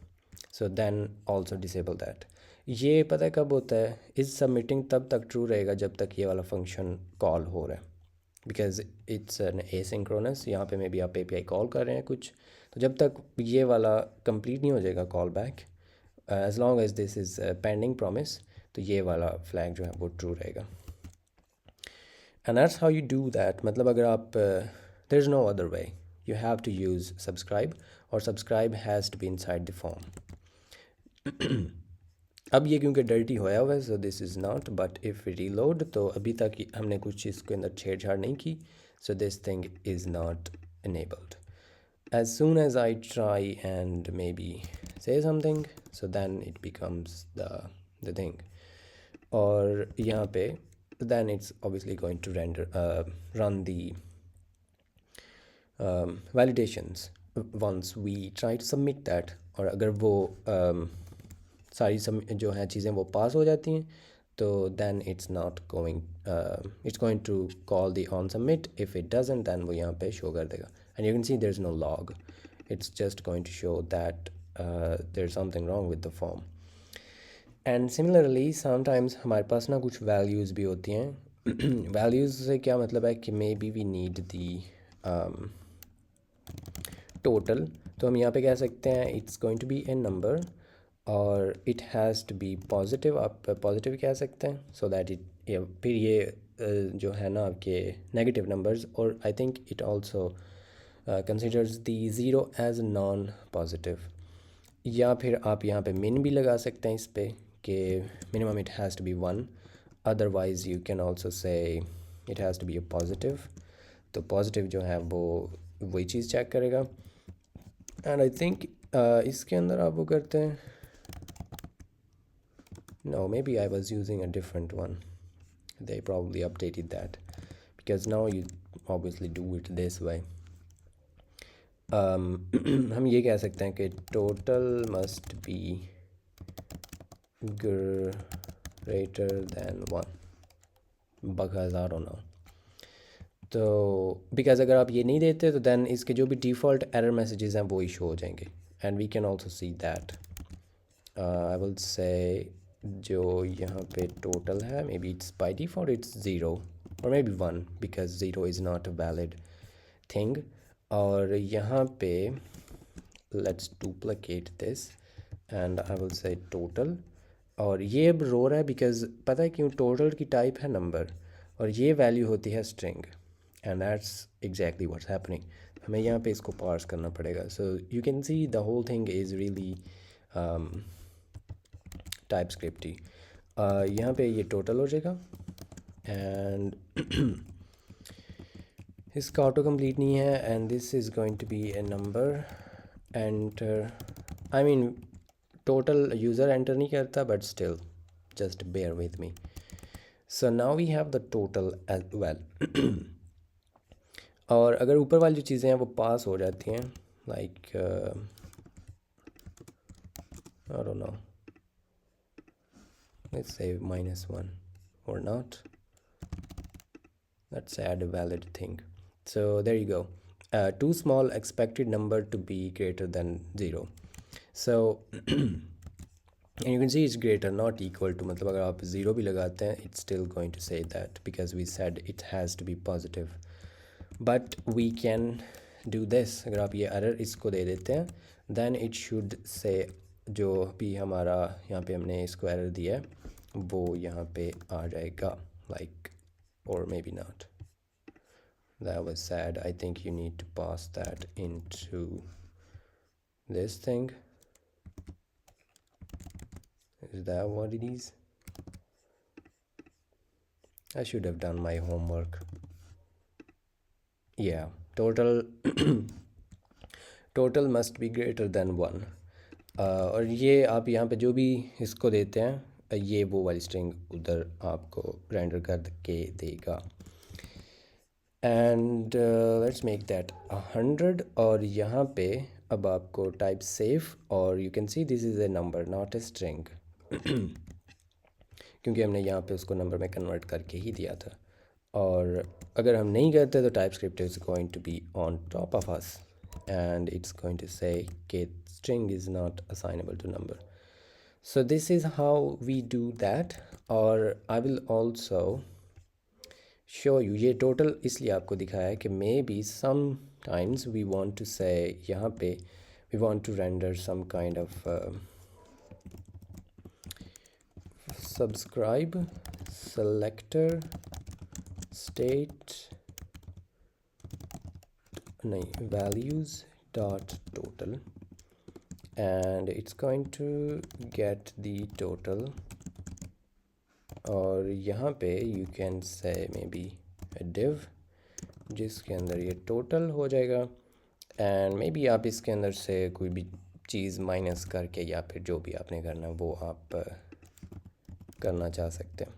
so then also disable that. ये पता है कब होता है, इस सबमिटिंग तब तक ट्रू रहेगा जब तक ये वाला फंक्शन कॉल हो रहा है, बिकॉज इट्स एन एसिंक्रोनस। यहाँ पे मे बी आप API कॉल कर रहे हैं कुछ, तो जब तक ये वाला कंप्लीट नहीं हो जाएगा callback, as long as this is pending promise, तो ये वाला फ्लैग जो है वो ट्रू रहेगा। And that's how you do that. मतलब अगर आप there is no other way, you have to use subscribe, और subscribe has to be inside the form. अब ये क्योंकि डर्टी होया हुआ है, so this is not, but if reload, तो अभी तक हमने कुछ इसके अंदर छेड़छाड़ नहीं की, so this thing is not enabled. As soon as I try and maybe say something, so then it becomes the thing. और यहाँ पे then it's obviously going to run the validations once we try to submit that। और अगर वो सारी जो है चीज़ें वो पास हो जाती हैं, तो then it's not going it's going to call the on submit। if it doesn't, then वो यहाँ पे शो कर देगा, and you can see there's no log, it's just going to show that there's something wrong with the form। and similarly sometimes हमारे पास ना कुछ values भी होती हैं। values से क्या मतलब है कि maybe we need the total, तो हम यहाँ पे कह सकते हैं it's going to be a number, और it has to be positive, आप पॉजिटिव कह सकते हैं, सो दैट इट, फिर ये जो है ना आपके नेगेटिव नंबर्स, और I think it also considers the zero as non positive. या फिर आप यहाँ पे मिन भी लगा सकते हैं इस पे कि minimum it has to be 1, otherwise you can also say it has to be a positive. तो पॉजिटिव जो है वो वही चीज़ चेक करेगा। एंड आई थिंक इसके अंदर आप वो करते हैं, no, maybe I was using a different one, they probably updated that, because now you obviously do it this way। हम ये कह सकते हैं कि total must be greater than 1, because I don't know। तो बिकॉज अगर आप ये नहीं देते तो दैन इसके जो भी डिफ़ॉल्ट एरर मैसेजेस हैं वो इशू हो जाएंगे, and we can also see that. I will say जो यहाँ पे टोटल है, maybe it's by default it's 0 और maybe 1, because 0 is not a valid thing. और यहाँ पे let's duplicate this and I will say total, और ये अब रो रहा है बिकॉज पता है क्यों, टोटल की टाइप है नंबर और ये वैल्यू होती है string, and that's exactly what's happening. हमें यहाँ पे इसको पार्स करना पड़ेगा। So you can see the whole thing is really TypeScript ही। यहाँ पे ये टोटल हो जाएगा एंड इसका ऑटो कंप्लीट नहीं है and this is going to be a number enter. I mean total user enter नहीं करता but still just bear with me. So now we have the total as well. और अगर ऊपर वाली जो चीज़ें हैं वो पास हो जाती हैं like I don't know, let's say -1 or not, let's add a valid thing. So there you go, too small expected number to be greater than 0. So and you can see it's greater not equal to, मतलब अगर आप 0 भी लगाते हैं it's still going to say that because we said it has to be positive. But we can do this, अगर आप ये error इसको दे देते हैं then it should say जो भी हमारा यहाँ पे हमने इसको एरर दिया है वो यहाँ पे आ जाएगा like, or maybe not. That was sad. I think you need to pass that into this thing. Is that what it is? I should have done my homework. Yeah, total must be greater than 1. और ये आप यहाँ पे जो भी इसको देते हैं ये वो वाली स्ट्रिंग उधर आपको रेंडर कर के देगा। एंड लेट्स मेक दैट 100 और यहाँ पे अब आपको टाइप सेफ और you can see this is a number not a string क्योंकि हमने यहाँ पे उसको नंबर में कन्वर्ट करके ही दिया था। और अगर हम नहीं करते तो TypeScript is going to be on top of us and it's going to say कि string is not assignable to number. So this is how we do that. और I will also show you, ये total इसलिए आपको दिखाया है कि maybe sometimes we want to say यहाँ पे we want to render some kind of subscribe selector state नहीं values dot total and it's going to get the total और यहाँ पे you can say maybe a div जिसके अंदर ये total हो जाएगा and maybe आप इसके अंदर से कोई भी चीज़ माइनस करके या फिर जो भी आपने करना वो आप करना चाह सकते हैं।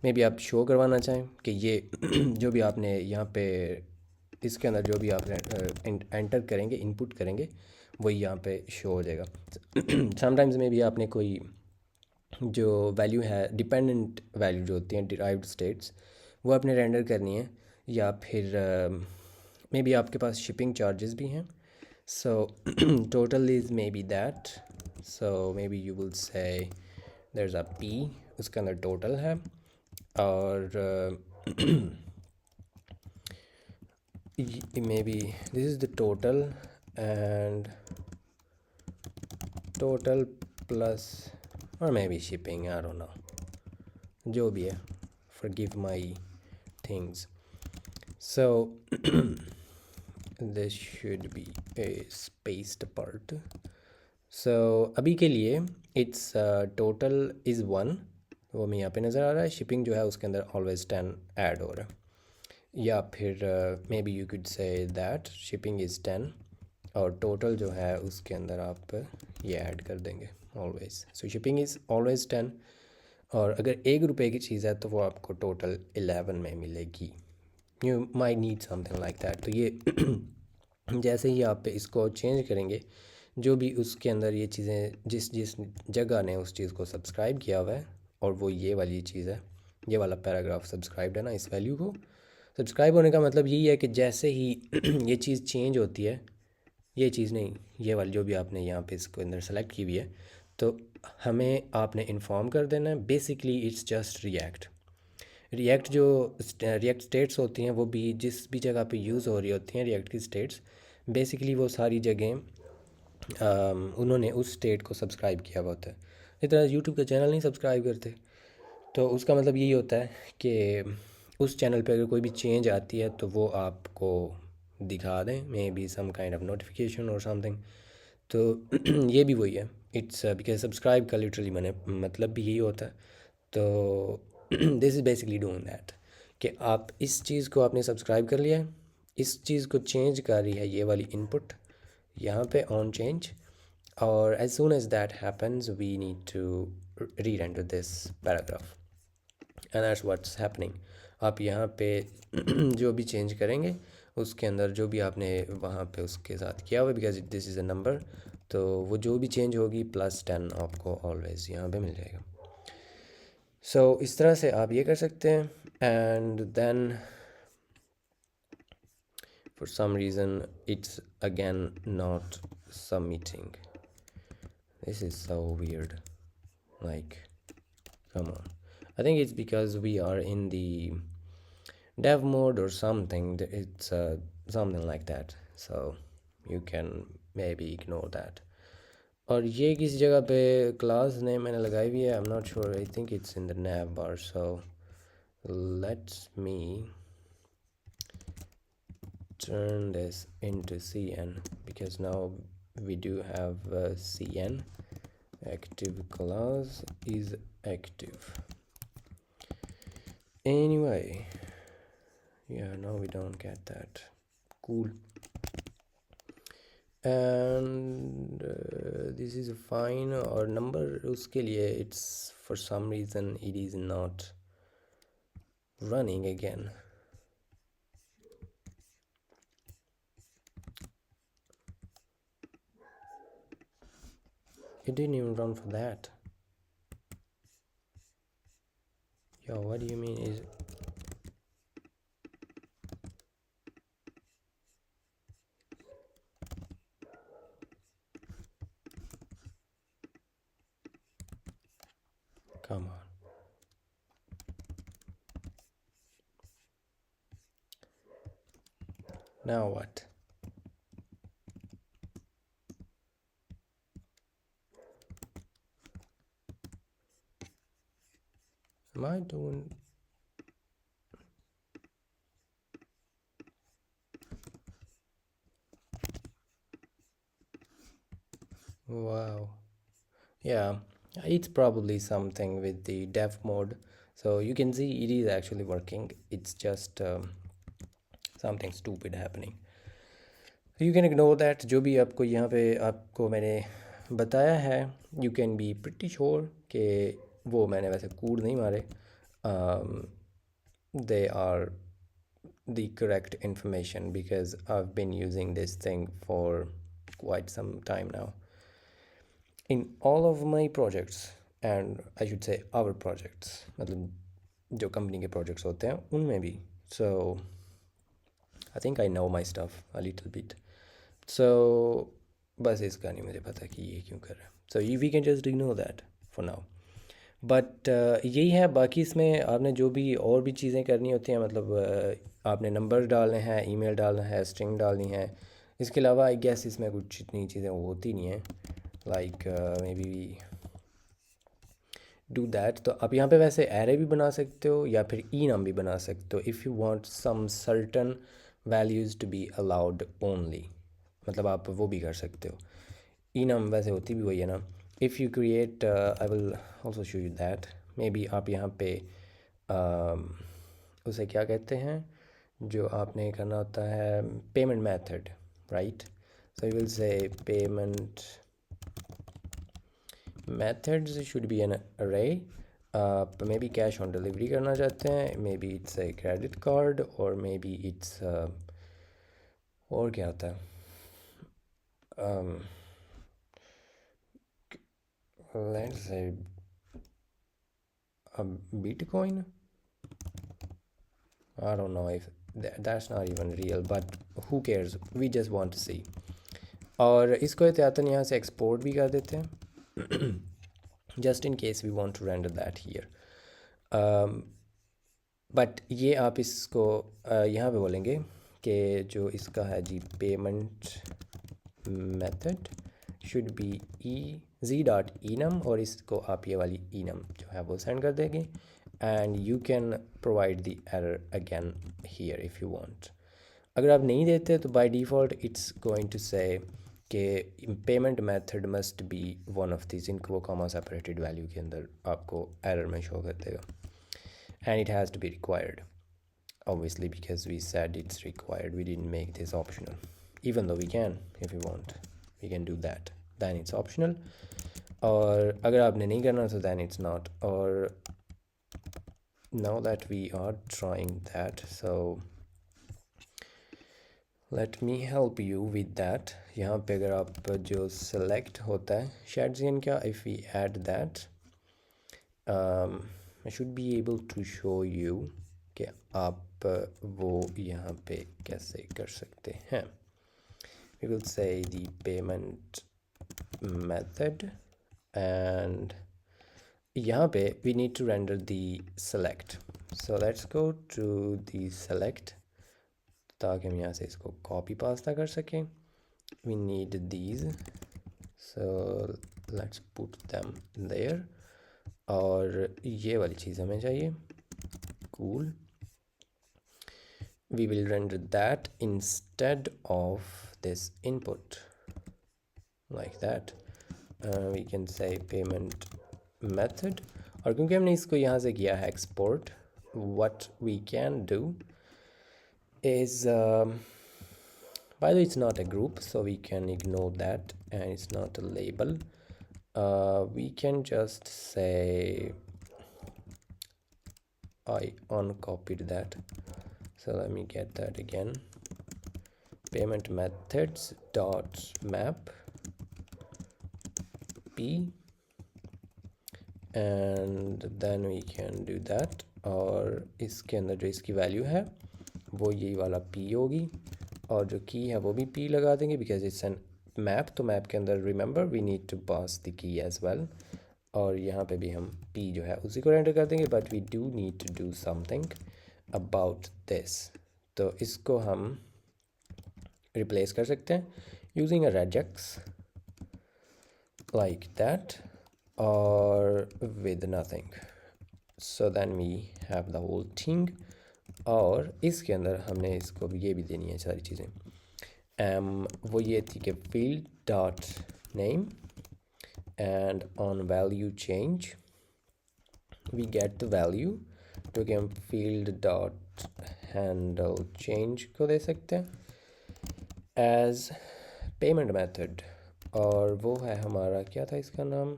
maybe आप शो करवाना चाहें कि ये जो भी आपने यहाँ पे इसके अंदर जो भी आप एंटर करेंगे इनपुट करेंगे वही यहाँ पे शो हो जाएगा। समटाइम्स में भी आपने कोई जो वैल्यू है डिपेंडेंट वैल्यू जो होती हैं डिराइव्ड स्टेट्स वो आपने रेंडर करनी है या फिर मे बी आपके पास शिपिंग चार्जेस भी हैं। So total is maybe that, so maybe you will say there is a P उसके अंदर टोटल है और maybe this is the total and total plus or maybe shipping, I don't know, जो भी है, forgive my things. So this should be a spaced part. So अभी के लिए it's total is 1 वो मैं यहाँ पे नज़र आ रहा है, shipping जो है उसके अंदर always 10 ऐड हो रहा है या फिर may be you could say that shipping is 10 और टोटल जो है उसके अंदर आप ये ऐड कर देंगे always. So shipping is always 10 और अगर ₹1 की चीज़ है तो वो आपको टोटल 11 में मिलेगी। You my need something like that. तो ये जैसे ही आप इसको चेंज करेंगे जो भी उसके अंदर ये चीज़ें जिस जिस जगह ने उस चीज़ को सब्सक्राइब किया हुआ है और वो ये वाली चीज़ है, ये वाला पैराग्राफ सब्सक्राइब्ड है ना, इस वैल्यू को सब्सक्राइब होने का मतलब यही है कि जैसे ही ये चीज़ चेंज होती है, ये चीज़ नहीं, ये वाली जो भी आपने यहाँ पे इसको अंदर सेलेक्ट की हुई है तो हमें आपने इन्फॉर्म कर देना है। बेसिकली इट्स जस्ट रिएक्ट जो रिएक्ट स्टेट्स होती हैं वो भी जिस भी जगह पे यूज़ हो रही होती हैं रिएक्ट की स्टेट्स, बेसिकली वो सारी जगह उन्होंने उस स्टेट को सब्सक्राइब किया हुआ होता है। इस तरह यूट्यूब का चैनल नहीं सब्सक्राइब करते तो उसका मतलब यही होता है कि उस चैनल पे अगर कोई भी चेंज आती है तो वो आपको दिखा दें, maybe some kind of notification और समथिंग। तो ये भी वही है इट्स बिकॉज सब्सक्राइब का लिटरली मैंने मतलब भी यही होता है। तो this is basically doing that कि आप इस चीज़ को आपने सब्सक्राइब कर लिया है, इस चीज़ को चेंज कर रही है ये वाली इनपुट यहाँ पे ऑन चेंज, और as soon as that happens we need to rerender this paragraph and that's what's happening. आप यहाँ पे जो भी चेंज करेंगे उसके अंदर जो भी आपने वहाँ पे उसके साथ किया हुआ, because this is a number, तो वो जो भी चेंज होगी +10 आपको ऑलवेज यहाँ पे मिल जाएगा। सो इस तरह से आप ये कर सकते हैं। And then for some reason it's again not submitting, this is so weird, like come on, I think it's because we are in the dev mode or something. It's something like that, so you can maybe ignore that. और ये किस जगह पे class name मैंने लगाई हुई है, आई am not sure, I think it's in the nav bar. So let's me turn this into cn, because now we do have cn active class is active anyway. Yeah, now we don't get that. Cool. And this is fine. और number उसके लिए it's for some reason it is not running again. It didn't even run for that. Yo, what do you mean is... Come on. Now what? Am I doing... Wow. Yeah, it's probably something with the dev mode. So you can see it is actually working. It's just something stupid happening. You can ignore that. जो भी आपको यहाँ पे आपको मैंने बताया है, you can be pretty sure कि वो मैंने वैसे कूड़ नहीं मारे. They are the correct information because I've been using this thing for quite some time now. In all of my projects, and I should say our projects, मतलब जो company के projects होते हैं उनमें भी. So I think I know my stuff a little bit. So बस इसका नहीं मुझे पता कि ये क्यों कर रहा है. So we can just ignore that for now. But यही है. बाकी इसमें आपने जो भी और भी चीज़ें करनी होती हैं, मतलब आपने नंबर डालने हैं, ईमेल डालना है, स्ट्रिंग डालनी है. इसके अलावा आई गेस इसमें कुछ इतनी चीज़ें होती नहीं हैं. Like may be do that. तो आप यहाँ पे वैसे एरे भी बना सकते हो या फिर ई नम भी बना सकते हो if you want some certain values to be allowed only. मतलब आप वो भी कर सकते हो. ई नम वैसे होती भी वही है ना. If you create, I will also show you that. May be आप यहाँ पे उसे क्या कहते हैं जो आपने करना होता है, payment method, right. So you will से payment methods should be an array. May be cash on delivery करना चाहते हैं, maybe it's a credit card, और मे बी इट्स और क्या होता है, let's say a bitcoin. I don't know if that's not even real, but who cares, we just want to see. और इसको एहतियातन यहाँ से एक्सपोर्ट भी कर देते हैं just in case we want to render that here. But ये आप इसको यहाँ पे बोलेंगे कि जो इसका है जी, payment method should be z.enum, और इसको आप ये वाली enum जो है वो सेंड कर देंगे. And you can provide the error again here if you want. अगर आप नहीं देते तो by default it's going to say कि payment method must be one of this, इनको वो कॉमा सेपरेटेड वैल्यू के अंदर आपको एरर में शो कर देगा, and it has to be required obviously because we said it's required. We didn't make this optional, even though we can, if we want we can do that, then it's optional. और अगर आपने नहीं करना तो then it's not. और now that we are trying that, so let me help you with that. यहाँ पे अगर आप जो select होता है shadesian क्या, if we add that, I should be able to show you कि आप वो यहाँ पे कैसे कर सकते हैं. We will say the payment method, and यहाँ पे we need to render the select. So let's go to the select ताकि हम यहाँ से इसको copy पास्ता कर सकें. We need these, so let's put them there. और ये वाली चीज़ हमें चाहिए. Cool. We will render that instead of this input like that. We can say payment method, और क्योंकि हमने इसको यहाँ से किया है export, what we can do is by the way it's not a group, so we can ignore that, and it's not a label. We can just say I uncopied that, so let me get that again. Payment methods dot map p, and then we can do that. और इसके अंदर जो इसकी value है वो यही वाला p होगी, और जो की है वो भी p लगा देंगे because it's an map. तो map के अंदर remember we need to pass the key as well, और यहाँ पे भी हम p जो है उसी को रेंडर कर देंगे. but we do need to do something about this. तो इसको हम replace कर सकते हैं using a regex like that, or with nothing. So then we have the whole thing. और इसके अंदर हमने इसको ये भी देनी है सारी चीज़ें. वो ये थी कि field dot name, and on value change we get the value जो कि हम field dot handle change को दे सकते हैं as payment method. और वो है हमारा क्या था इसका नाम,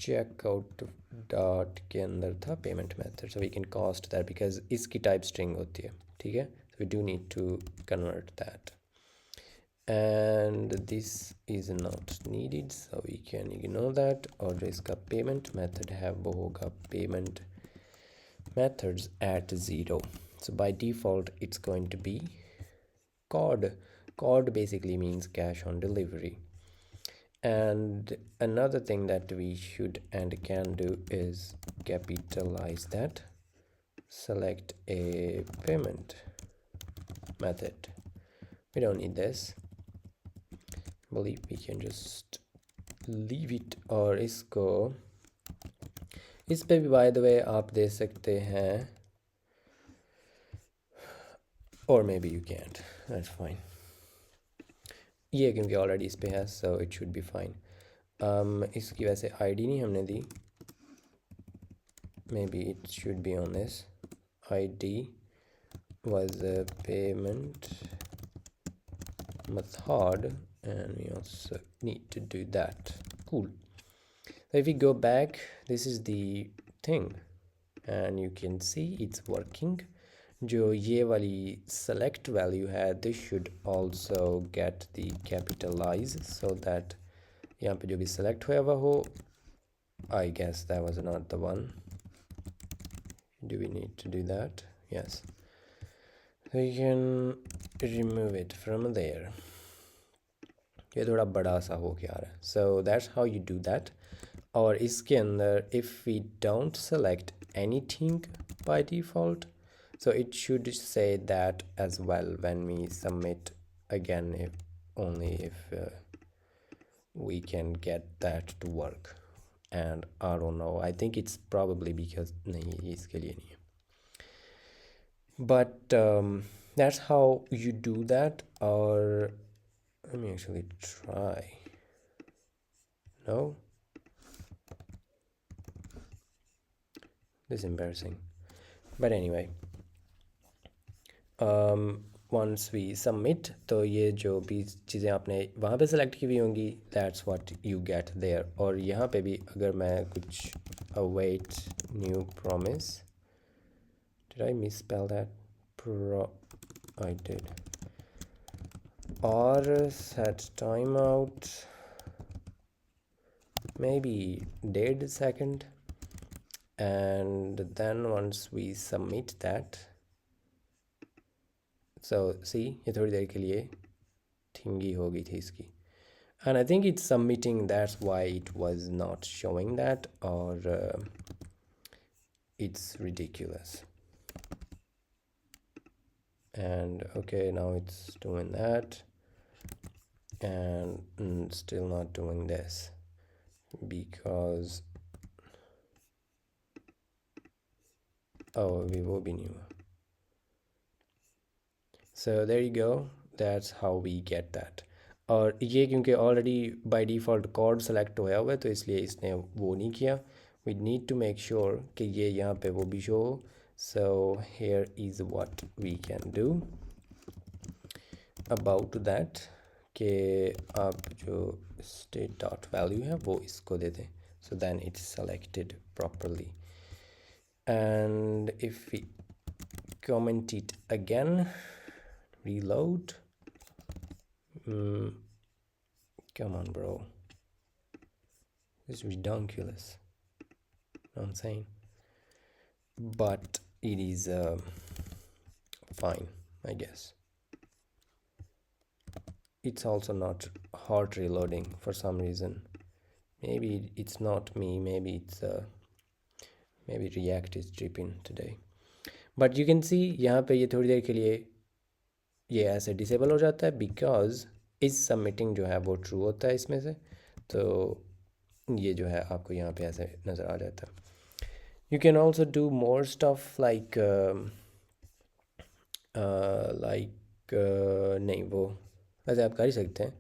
checkout dot के अंदर था payment method. So we can cost that because इसकी type string होती है, ठीक है. So we do need to convert that, and this is not needed, so we can ignore that. और जो इसका payment method है वो होगा payment methods at 0. So by default it's going to be COD. COD basically means cash on delivery. And another thing that we should and can do is capitalize that. Select a payment method. We don't need this. I believe we can just leave it. और इसको इस पे भी by the way आप दे सकते हैं, or maybe you can't. That's fine. ये क्योंकि ऑलरेडी इस पे है, so it should be fine. इसकी वैसे ID नहीं हमने दी, maybe it should be on this. ID was a payment method, and we also need to do that. Cool. So if we go back, this is the thing, and you can see it's working. जो ये वाली select value है, this should also get the capitalize so that यहाँ पे जो भी select हुआ हुआ हो, I guess that was not the one. Do we need to do that? Yes. So you can remove it from there. ये थोड़ा बड़ा सा हो गया है. So that's how you do that. और इसके अंदर if we don't select anything by default, so it should say that as well when we submit again, if only if we can get that to work. And I don't know, I think it's probably because नहीं इसके लिए नहीं है. But that's how you do that. और let me actually try. No, this is embarrassing, but anyway, once we submit, तो ये जो भी चीज़ें आपने वहाँ पे सेलेक्ट की हुई होंगी, that's what you get there. और यहाँ पे भी अगर मैं कुछ await new promise, did I misspell that? I did. Or set timeout, maybe dead second, and then once we submit that, so see ये थोड़ी देर के लिए थिंगी हो गई थी इसकी, and I think it's submitting, that's why it was not showing that, or it's ridiculous. And okay, now it's doing that, and still not doing this because we will be new. So there you go, that's how we get that. और ये क्योंकि already by default card select होया हुआ है तो इसलिए इसने वो नहीं किया. We need to make sure कि ये यहाँ पे वो भी शो हो. So here is what we can do about that, कि आप जो स्टेट डॉट वैल्यू है वो इसको दे दें, so then it's selected properly. And if we comment it again, reload, come on bro, this is ridiculous, I'm saying, but it is fine, I guess. It's also not hard reloading for some reason. Maybe it's not me, maybe it's maybe React is tripping today. But you can see यहाँ पे ये थोड़ी देर के लिए ये ऐसे disable हो जाता है बिकॉज इस सबमिटिंग जो है वो ट्रू होता है इसमें से, तो ये जो है आपको यहाँ पे ऐसे नज़र आ जाता है. You can also do more stuff like नहीं वो वैसे आप कर ही सकते हैं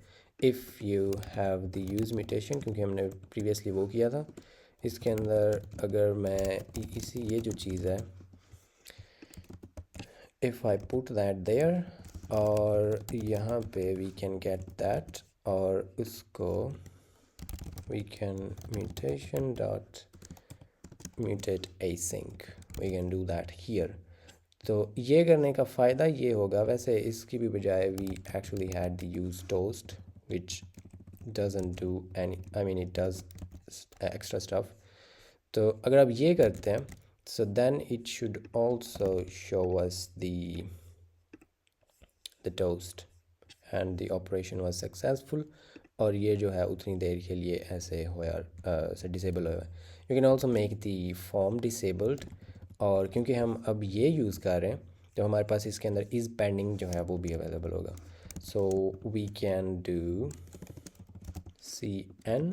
if you have the use mutation, क्योंकि हमने प्रीवियसली वो किया था. इसके अंदर अगर मैं इसी ये जो चीज़ है, if I put that there, और यहाँ पे we can get that, और उसको we can mutation dot mutate async, we can do that here. तो ये करने का फ़ायदा ये होगा, वैसे इसकी भी बजाय we actually had the use toast which doesn't do any, I mean it does extra stuff. तो अगर आप ये करते हैं, so then it should also show us the toast and the operation was successful, और ये जो है उतनी देर के लिए ऐसे होया से डिसेबल हुआ. You can also make the form disabled, और क्योंकि हम अब ये यूज़ कर रहे हैं तो हमारे पास इसके अंदर इज़ पेंडिंग जो है वो भी अवेलेबल होगा. So we can do cn,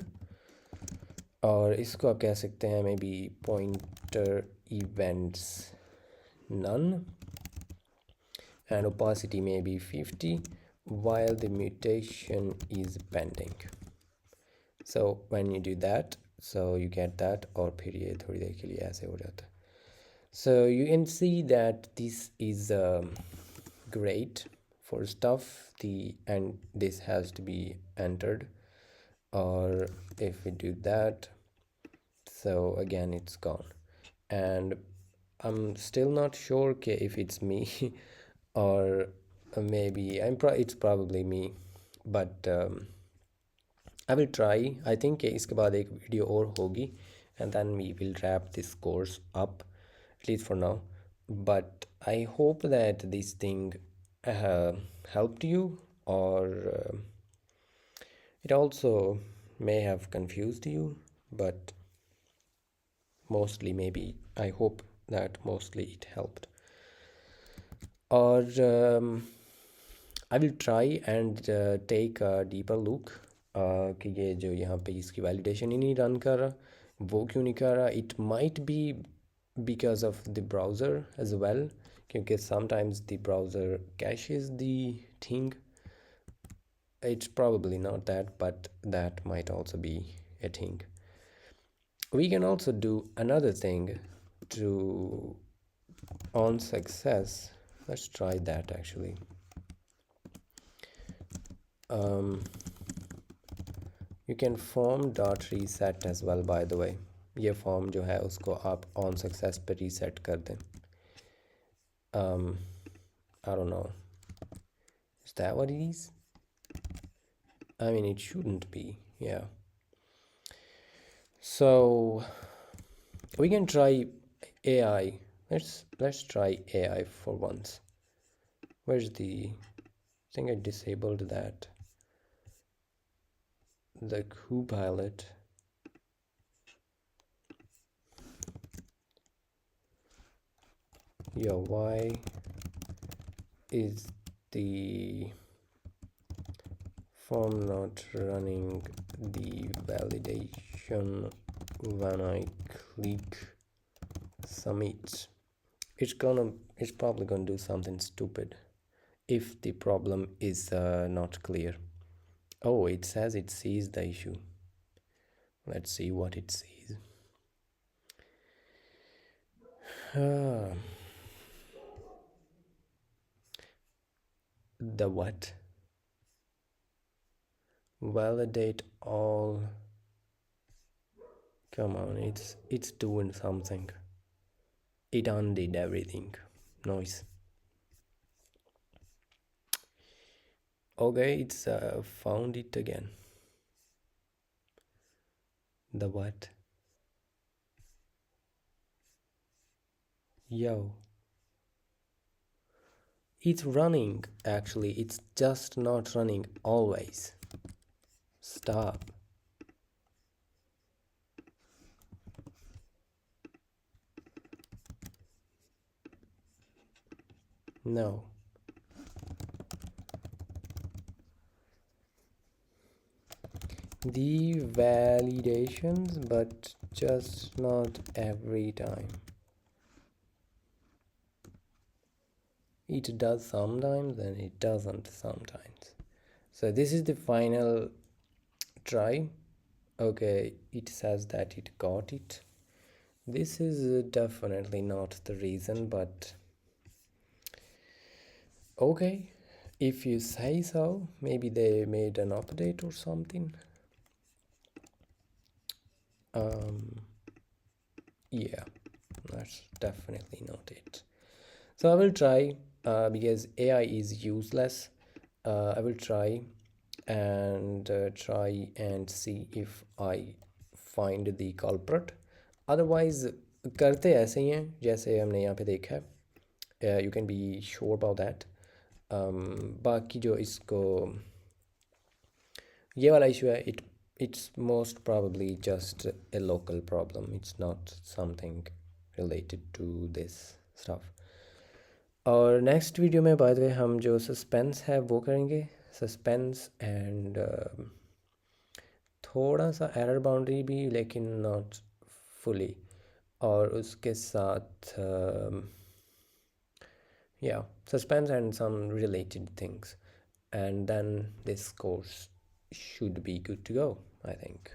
और इसको आप कह सकते हैं maybe pointer events none, and opacity may be 50 while the mutation is pending. So when you do that, so you get that, और फिर ये थोड़ी देर के लिए ऐसे हो जाता है. So you can see that this is great for stuff, and this has to be entered, or if we do that, so again it's gone. And I'm still not sure if it's me or maybe it's probably me, but I will try. I think इसके बाद एक video और होगी and then we will wrap this course up, at least for now. But I hope that this thing helped you, or it also may have confused you, but mostly maybe I hope that mostly it helped. Or I will try and take a deeper look कि ये जो यहाँ पे इसकी validation ही नहीं run कर रहा, वो क्यों नहीं कर रहा. It might be because of the browser as well, क्योंकि sometimes the browser caches the thing, It's probably not that, but that might also be a thing. We can also do another thing to on success. Let's try that actually. You can form dot reset as well, by the way. ये form जो है उसको आप on success पे reset कर दें. I don't know. Is that what it is? I mean, it shouldn't be. Yeah. So we can try AI. Let's try AI for once. Where's the? I think I disabled that. The Copilot. Yo, why is the form not running the validation when I click submit? It's probably gonna do something stupid if the problem is not clear. Oh, it says it sees the issue. Let's see what it sees. The what? Validate all. Come on, it's doing something. It undid everything. Noise. Okay, it's found it again. The what? Yo. It's running, actually. It's just not running always. Stop. No. The validations, but just not every time. It does sometimes and it doesn't sometimes. So this is the final try. Okay, it says that it got it. This is definitely not the reason, but okay, if you say so. Maybe they made an update or something. Yeah, that's definitely not it. So I will try, because AI is useless. I will try and see if I find the culprit. Otherwise करते ऐसे ही हैं जैसे हमने यहाँ पे देखा है. You can be sure about that. बाकी जो इसको ये वाला issue है, it's most probably just a local problem. It's not something related to this stuff. और नेक्स्ट वीडियो में बाय द वे हम जो सस्पेंस है वो करेंगे. सस्पेंस एंड थोड़ा सा एरर बाउंड्री भी, लेकिन नॉट फुली. और उसके साथ yeah, suspense and some related things, and then this course should be good to go, I think.